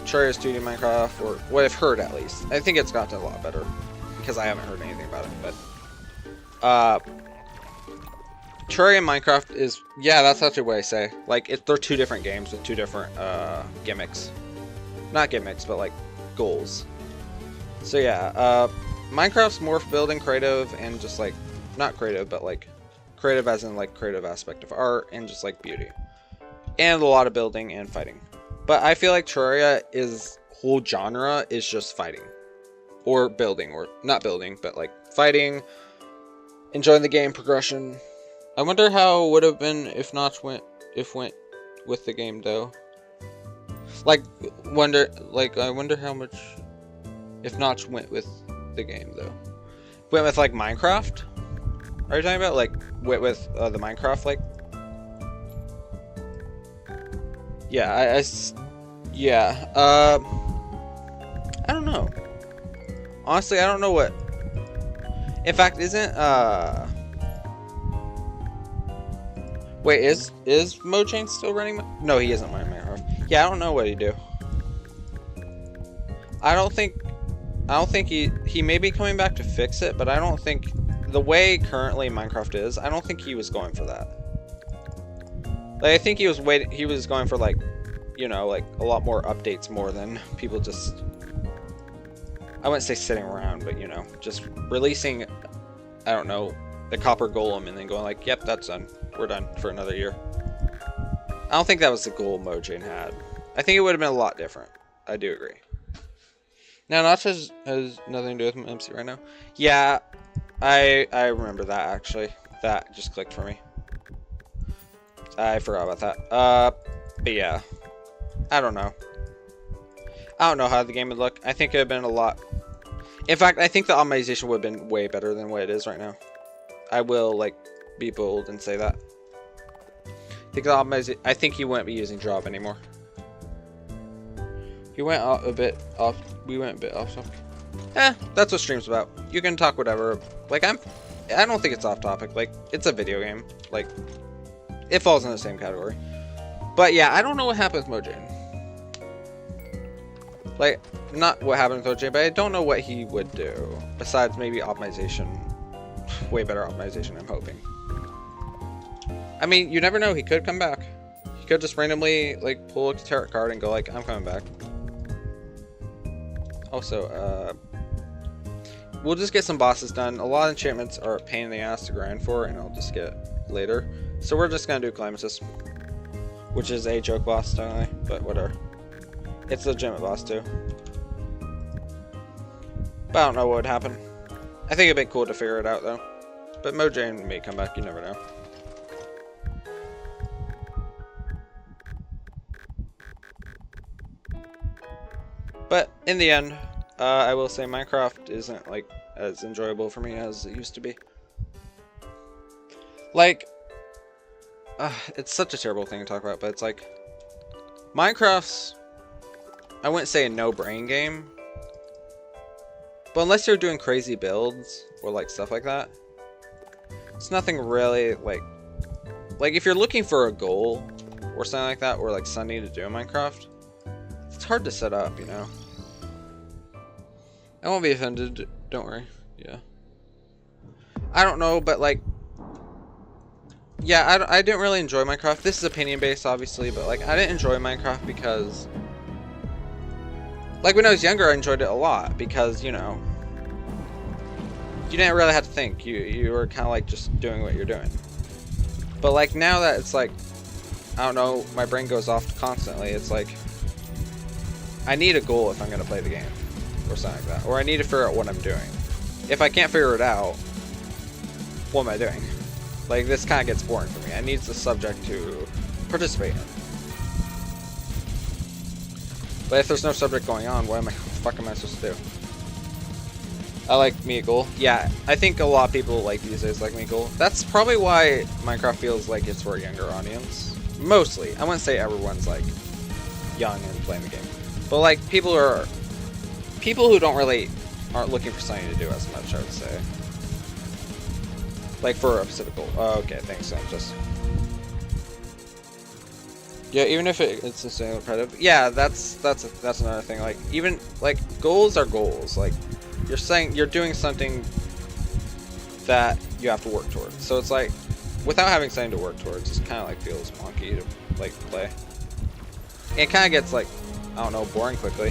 Terraria Studio Minecraft, or what I've heard at least. I think it's gotten a lot better, because I haven't heard anything about it, but... Terraria and Minecraft is... Yeah, that's actually what I say. Like, they're two different games with two different, gimmicks. Not gimmicks, but, like, goals. So, yeah, Minecraft's more for building creative and just, like... Not creative, but, like... Creative as in, like, creative aspect of art and just, like, beauty. And a lot of building and fighting. But I feel like Terraria is... whole genre is just fighting. Or building, or... Not building, but, like, fighting... Enjoying the game progression. I wonder how it would have been if Notch went with the game though. I wonder how much if Notch went with the game though. Went with like Minecraft? Are you talking about like went with the Minecraft like? Yeah, I don't know. Honestly, I don't know what. In fact, isn't wait, is Mojang still running? No, he isn't running Minecraft. Yeah, I don't know what he'd do. I don't think he may be coming back to fix it, but I don't think the way currently Minecraft is, I don't think he was going for that. Like, I think he was going for like, you know, like a lot more updates more than people just, I wouldn't say sitting around, but you know, just releasing, I don't know, the copper golem and then going like, yep, that's done. We're done for another year. I don't think that was the goal Mojang had. I think it would have been a lot different. I do agree. Now, Notch has nothing to do with MC right now. Yeah, I remember that actually. That just clicked for me. I forgot about that. But yeah, I don't know. I don't know how the game would look. I think it would have been a lot. In fact, I think the optimization would have been way better than what it is right now. I will like be bold and say that. I think he wouldn't be using drop anymore. He went a bit off. We went a bit off topic. That's what stream's about. You can talk whatever. Like I don't think it's off topic. Like it's a video game. Like it falls in the same category. But yeah, I don't know what happened with Mojang. Like not what happened with Mojang, but I don't know what he would do besides maybe optimization. Way better optimization, I'm hoping. I mean, you never know. He could come back. He could just randomly like pull a tarot card and go like, "I'm coming back." Also, we'll just get some bosses done. A lot of enchantments are a pain in the ass to grind for, and I'll just get later. So we're just gonna do Calamitous, which is a joke boss, technically, but whatever. It's a legitimate boss too. But I don't know what would happen. I think it'd be cool to figure it out though. But Mojang may come back. You never know. But in the end, I will say Minecraft isn't like as enjoyable for me as it used to be. Like, it's such a terrible thing to talk about, but it's like Minecraft's, I wouldn't say a no-brain game, but unless you're doing crazy builds or like stuff like that, it's nothing really like if you're looking for a goal or something like that, or like something to do in Minecraft, it's hard to set up, you know. I won't be offended, don't worry. Yeah. I don't know, but like, yeah, I didn't really enjoy Minecraft. This is opinion based, obviously, but like, I didn't enjoy Minecraft because, like, when I was younger, I enjoyed it a lot because, you know, you didn't really have to think. You were kind of like just doing what you're doing. But like now that it's like, I don't know, my brain goes off constantly. It's like, I need a goal if I'm gonna play the game, or something like that, or I need to figure out what I'm doing. If I can't figure it out, what am I doing? Like, this kind of gets boring for me. I need the subject to participate in. But if there's no subject going on, what the fuck am I supposed to do? I like Meagle. Yeah, I think a lot of people like these days like Meagle. That's probably why Minecraft feels like it's for a younger audience. Mostly. I wouldn't say everyone's like young and playing the game. But like people who don't really aren't looking for something to do as much, I would say. Like for a specific goal. Oh, okay, thanks. So just yeah, even if it's insanely repetitive. Yeah, that's another thing. Like even like goals are goals. Like you're saying you're doing something that you have to work towards. So it's like without having something to work towards, it kind of like feels wonky to like play. And it kind of gets like, I don't know, boring quickly.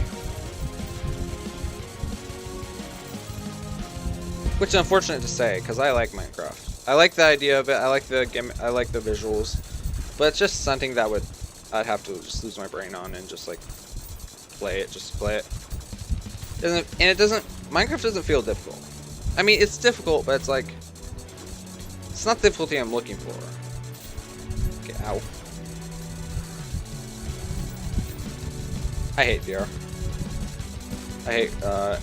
Which is unfortunate to say, because I like Minecraft. I like the idea of it. I like the game. I like the visuals. But it's just something that I'd have to just lose my brain on and just like play it, just play it. Minecraft doesn't feel difficult. I mean, it's difficult, but it's like, it's not the difficulty I'm looking for. Okay, ow. I hate VR. I hate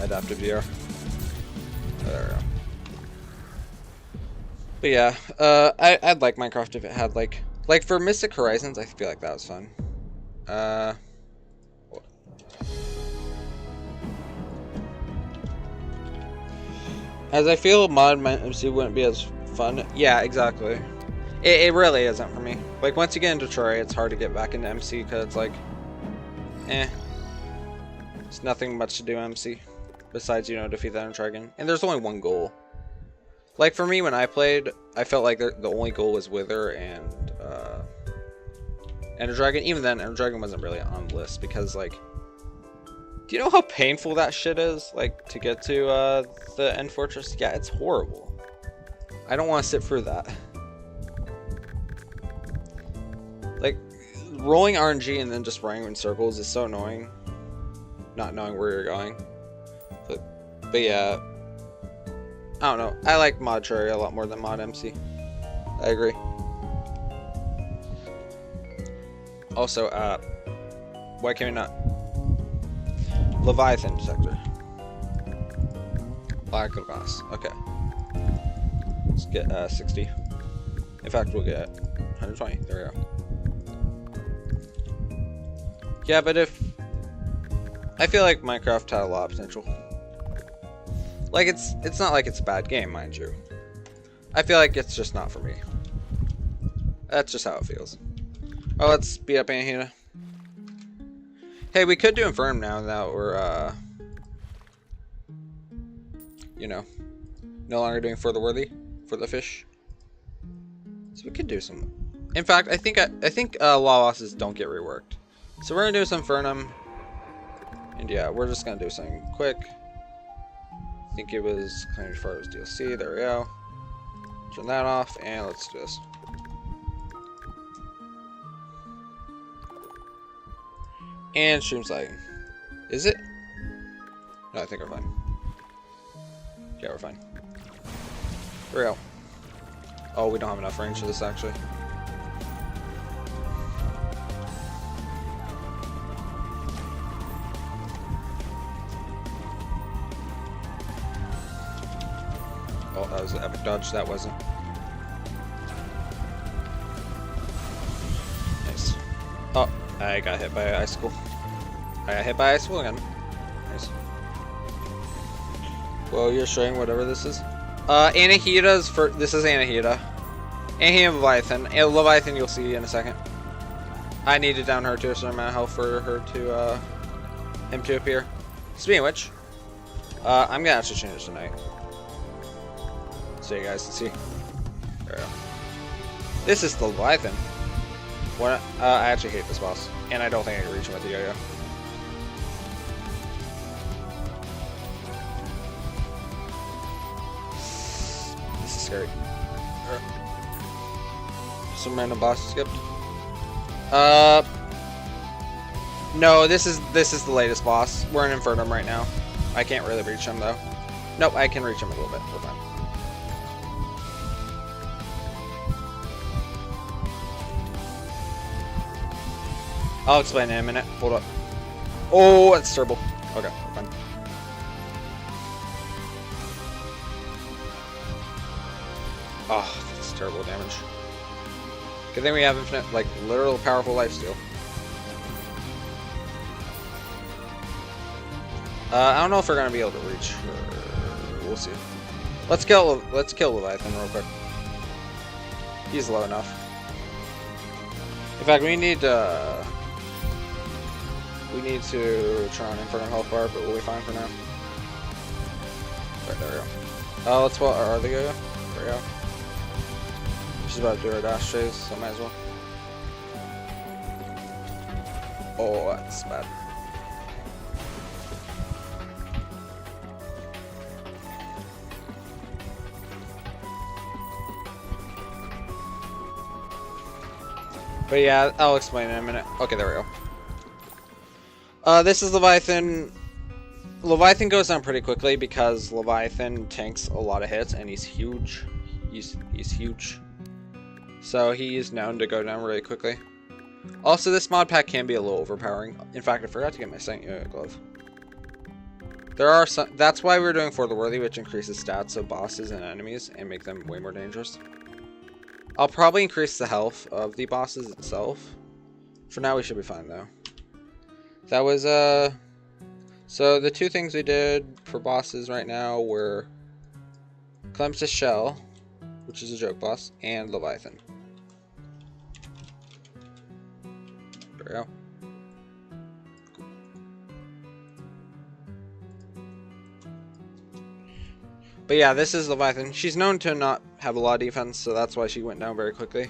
adaptive VR. There we go. But yeah, I'd like Minecraft if it had like for Mystic Horizons, I feel like that was fun. As I feel mod MC wouldn't be as fun. Yeah, exactly. It really isn't for me. Like once you get into Terraria, it's hard to get back into MC because it's like, there's nothing much to do MC besides, you know, defeat that dragon. And there's only one goal. Like for me, when I played, I felt like the only goal was Wither and Ender Dragon. Even then, Ender Dragon wasn't really on the list because, like, do you know how painful that shit is? Like, to get to the End Fortress? Yeah, it's horrible. I don't want to sit through that. Like, rolling RNG and then just running in circles is so annoying. Not knowing where you're going. But yeah. I don't know. I like Mod Terraria a lot more than Mod MC. I agree. Also, why can we not? Leviathan detector. Black glass. Okay. Let's get 60. In fact, we'll get 120. There we go. Yeah, but if I feel like Minecraft had a lot of potential. Like it's not like it's a bad game, mind you. I feel like it's just not for me. That's just how it feels. Oh, let's beat up Anahita. Hey, we could do Infernum now that we're, you know, no longer doing For the Worthy, for the fish. So we could do some. In fact, I think law bosses don't get reworked. So we're gonna do some Infernum, and yeah, we're just gonna do something quick. I think it was claimed before it was DLC. There we go. Turn that off, and let's do this. And stream's lagging. Is it? No, I think we're fine. Yeah, we're fine. Here we go. Oh, we don't have enough range for this, actually. Oh, that was an epic dodge. That wasn't. Nice. Oh, I got hit by an icicle. I got hit by an icicle again. Nice. Well, you're showing whatever this is. Anahita's for. This is Anahita. Anahita and Leviathan. And Leviathan you'll see in a second. I need to down her to a certain amount of health for her to, him to appear. Speaking of which, I'm gonna actually change this tonight. So you guys can see. There we go. This is the Leviathan. What? I actually hate this boss, and I don't think I can reach him with the yo-yo. This is scary. Some random boss skipped. No, this is the latest boss. We're in Infernum right now. I can't really reach him though. Nope, I can reach him a little bit. We're fine. I'll explain in a minute. Hold up. Oh, that's terrible. Okay, we're fine. Oh, that's terrible damage. Good thing we have infinite, like, literal powerful lifesteal. I don't know if we're gonna be able to reach. We'll see. Let's kill Leviathan real quick. He's low enough. In fact, we need to try an Infernal health bar, but we'll be fine for now. Right, there we go. Oh, let's pull our other go. There we go. She's about to do her dash chase, so might as well. Oh, that's bad. But yeah, I'll explain in a minute. Okay, there we go. This is Leviathan. Leviathan goes down pretty quickly because Leviathan tanks a lot of hits and he's huge. He's huge. So he's known to go down really quickly. Also, this mod pack can be a little overpowering. In fact, I forgot to get my Saint glove. There are some. That's why we're doing For the Worthy, which increases stats of bosses and enemies and make them way more dangerous. I'll probably increase the health of the bosses itself. For now, we should be fine though. That was so the two things we did for bosses right now were Clem's Shell, which is a joke boss, and Leviathan. There we go. But yeah, this is Leviathan. She's known to not have a lot of defense, so that's why she went down very quickly.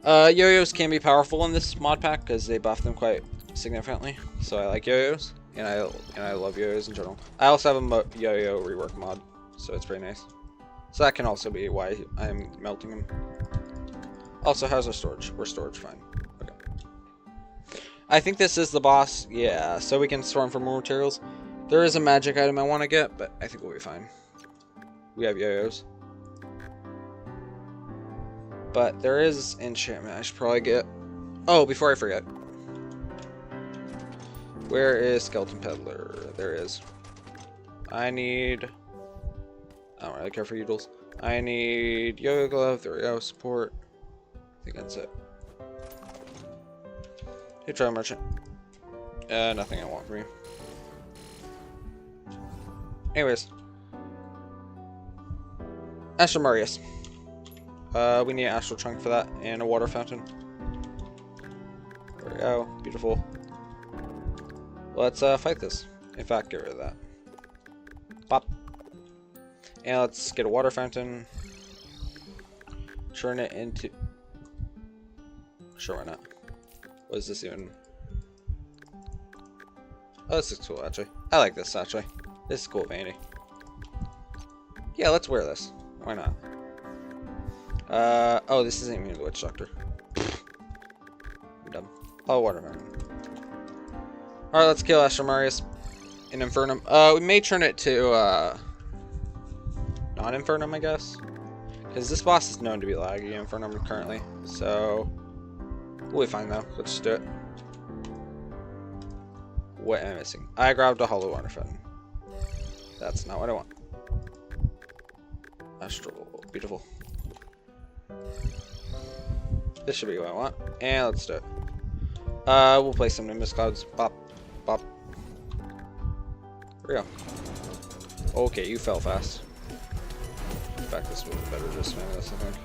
Yo-yos can be powerful in this mod pack because they buff them quite significantly. So I like yo-yos, and I love yo-yos in general. I also have a yo-yo rework mod, so it's pretty nice. So that can also be why I'm melting them. Also, how's our storage? We're storage fine. Okay. I think this is the boss. Yeah, so we can storm for more materials. There is a magic item I want to get, but I think we'll be fine. We have yo-yos. But there is enchantment I should probably get. Oh, before I forget. Where is Skeleton Peddler? There is. I need... I don't really care for Udals. I need Yo-Yo Glove. There we go. Support. I think that's it. Hey, Trial Merchant. Nothing I want from you. Anyways. Astral Marius. We need an Astral Trunk for that, and a Water Fountain. There we go. Beautiful. Let's fight this. In fact, get rid of that. Pop. And let's get a Water Fountain. Turn it into... Sure, why not? What is this even? Oh, this is cool, actually. I like this, actually. This is cool, Vanity. Yeah, let's wear this. Why not? Oh, this isn't even the Witch Doctor. I'm dumb. Oh, Watermelon. Alright, let's kill Astral Marius in Infernum. We may turn it to, non-Infernum, I guess. Because this boss is known to be laggy in Infernum currently. So, we'll be fine though. Let's just do it. What am I missing? I grabbed a Hollow Water Fountain. That's not what I want. Astral. Beautiful. This should be what I want. And let's do it. We'll place some Nimbus Clouds. Bop. Bop. There we go. Okay, you fell fast. In fact, this would be better just spam this, I think.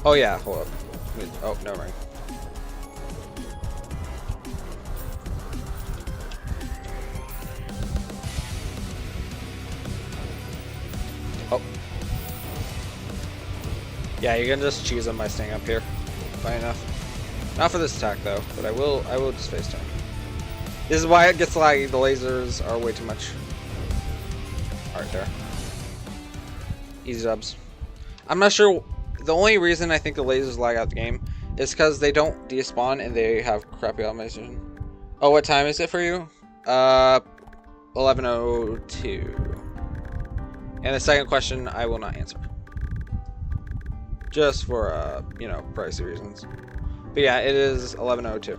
Oh yeah, hold up. Oh, never mind. Oh. Yeah, you can just cheese them by staying up here. Fine enough. Not for this attack though, but I will just face turn. This is why it gets laggy. The lasers are way too much. Alright, there. Easy dubs. I'm not sure. The only reason I think the lasers lag out the game is because they don't despawn and they have crappy optimization. Oh, what time is it for you? 11:02. And the second question I will not answer. Just for, you know, pricey reasons. But yeah, it is 11:02.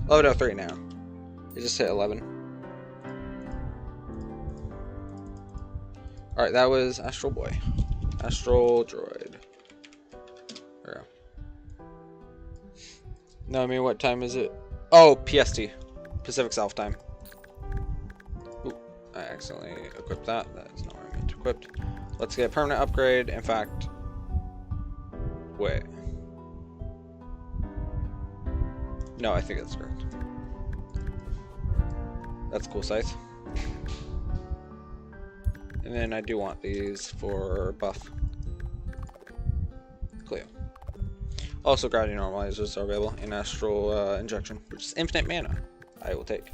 11:03 now. It just hit 11. Alright, that was Astral Boy. Astral Droid. There we go. No, I mean, what time is it? Oh, PST. Pacific South Time. Ooh, I accidentally equipped that. That is not what I meant to equip. Let's get a permanent upgrade. In fact... Wait. No, I think that's correct. That's cool, Scythe. And then I do want these for buff. Cleo. Also, gravity normalizers are available in Astral Injection, which is infinite mana. I will take.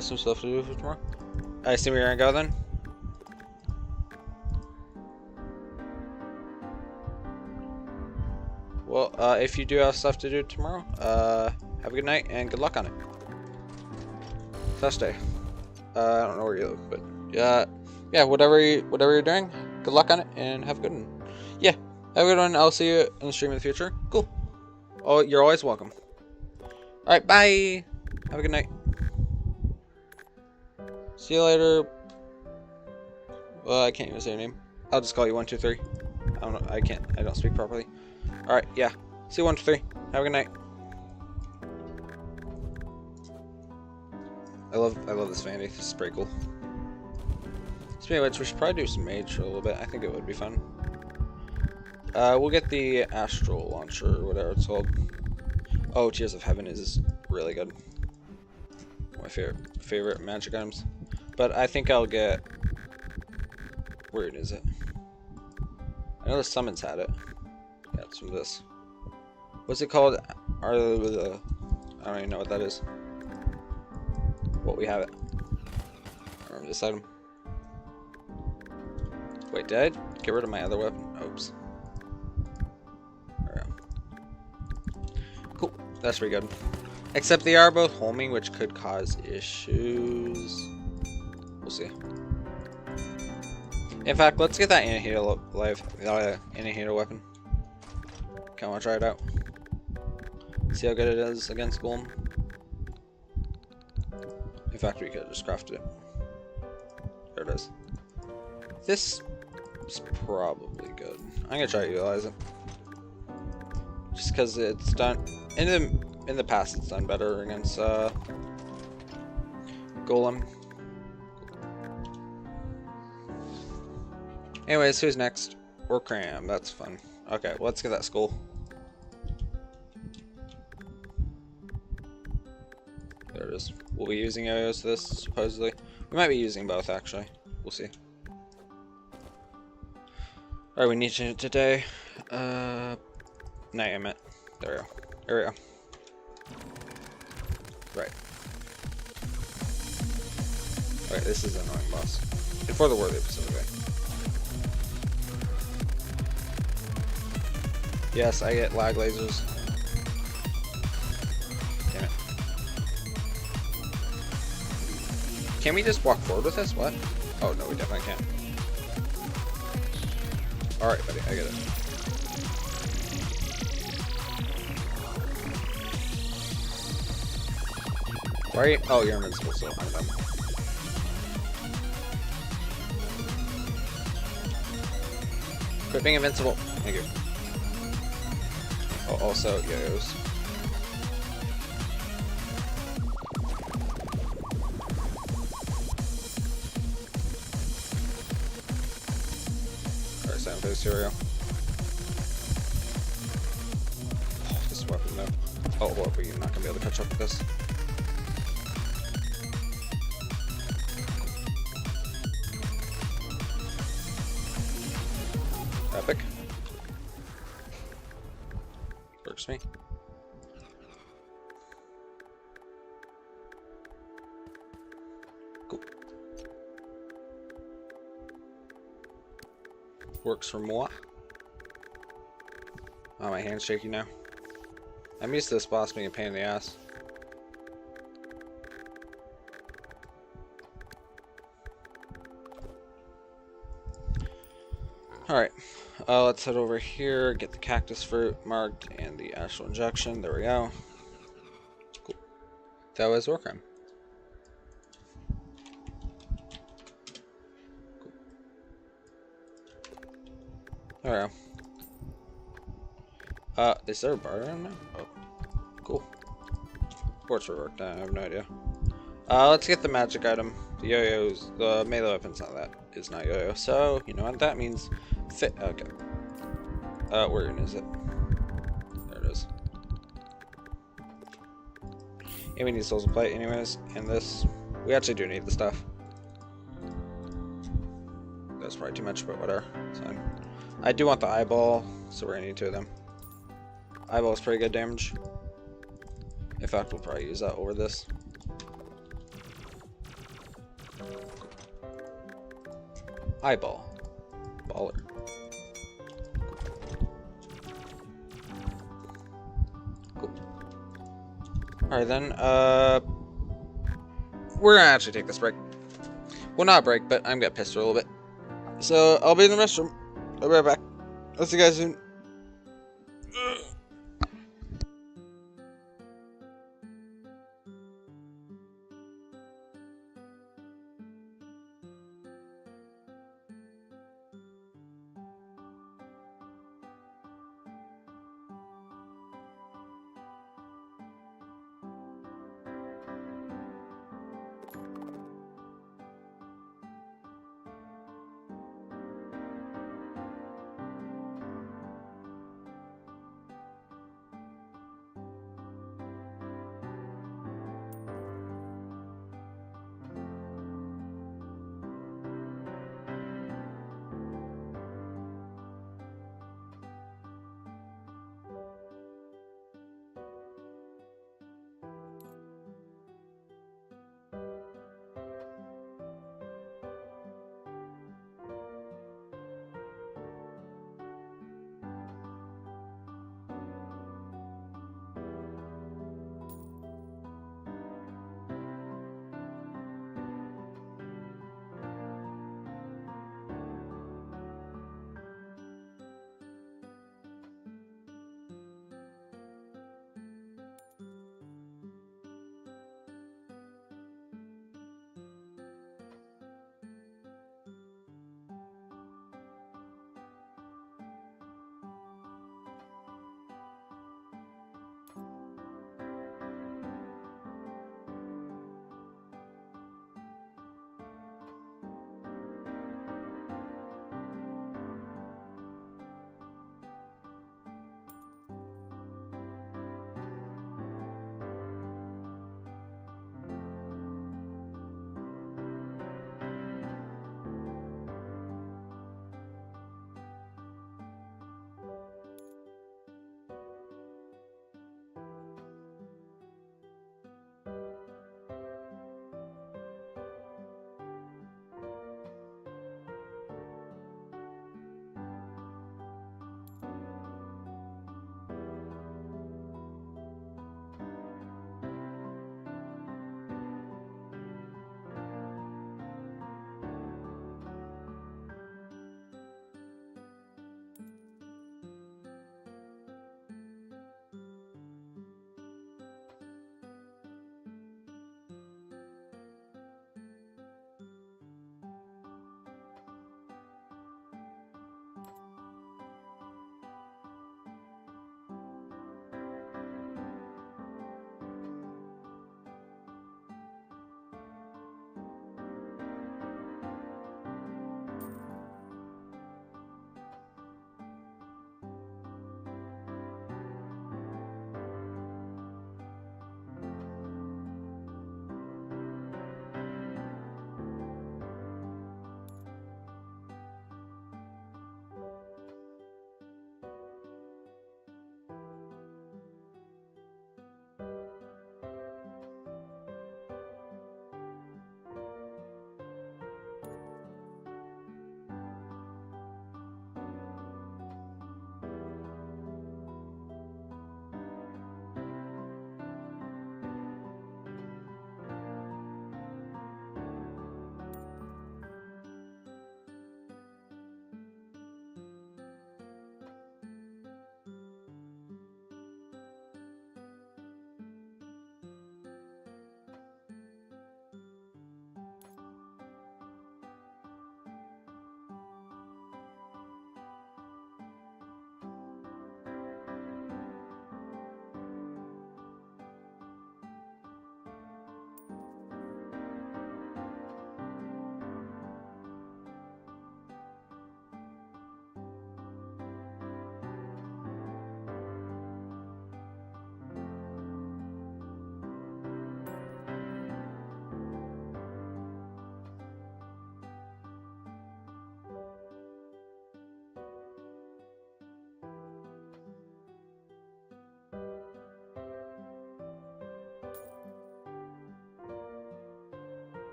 Some stuff to do for tomorrow. I assume you're gonna go then? Well, if you do have stuff to do tomorrow, have a good night and good luck on it. Thursday. I don't know where you live, but yeah, whatever you're doing, good luck on it and have a good one. Yeah, have a good one. I'll see you on the stream in the future. Cool. Oh, you're always welcome. All right, bye. Have a good night. See you later. Well, I can't even say your name. I'll just call you 123. I don't know. I don't speak properly. All right, yeah. See you 123. Have a good night. I love this vanity. This is pretty cool. Speaking of which, we should probably do some mage for a little bit. I think it would be fun. We'll get the astral launcher or whatever it's called. Oh, Tears of Heaven is really good. My favorite magic items. But I think I'll get... Where is it? I know the summons had it. Yeah, it's from this. What's it called? I don't even know what that is. What we have it. I remember this item. Wait, did I get rid of my other weapon? Oops. There we go. Cool. That's pretty good. Except they are both homing, which could cause issues. We'll see. In fact, let's get that anti-heal weapon. Kinda wanna try it out. See how good it is against Golem. In fact, we could have just crafted it. There it is. This is probably good. I'm gonna try to utilize it. Just because it's done in the past, it's done better against Golem. Anyways, who's next? Or Cram. That's fun. Okay, well, let's get that skull. There it is. We'll be using yo-yos to this, supposedly. We might be using both, actually. We'll see. Alright, we need to today. Night, I meant. There we go. There we go. Right. Alright, this is an annoying boss. And for the worthy specifically. Yes, I get lag lasers. Damn it. Can we just walk forward with this? What? Oh, no, we definitely can't. Alright, buddy, I get it. Right? Oh, you're invincible, so I'm done. Quit being invincible. Thank you. Oh, also, yo-yos. Alright, sound for this, here we go. Oh, this weapon, though. Oh, well, we're not gonna be able to catch up with this. Epic. Works for me. Cool. Works for moi. Oh, my hand's shaky now. I'm used to this boss being a pain in the ass. Alright, let's head over here, get the cactus fruit marked and the astral injection. There we go. Cool. That was Warcram. Cool. There we go. Is there a bar around now? Oh, cool. Ports were worked on, I have no idea. Let's get the magic item. The yo-yos, the melee weapon's not that. It's not yo-yo, so you know what that means. Fit. Okay. Where is it? There it is. And we need souls of plate anyways, and this. We actually do need the stuff. That's probably too much, but whatever. It's fine. I do want the eyeball, so we're gonna need two of them. Eyeball is pretty good damage. In fact, we'll probably use that over this. Eyeball. Baller. Cool. Alright then, we're gonna actually take this break. Well, not a break, but I'm getting pissed a little bit. So, I'll be in the restroom. I'll be right back. I'll see you guys soon.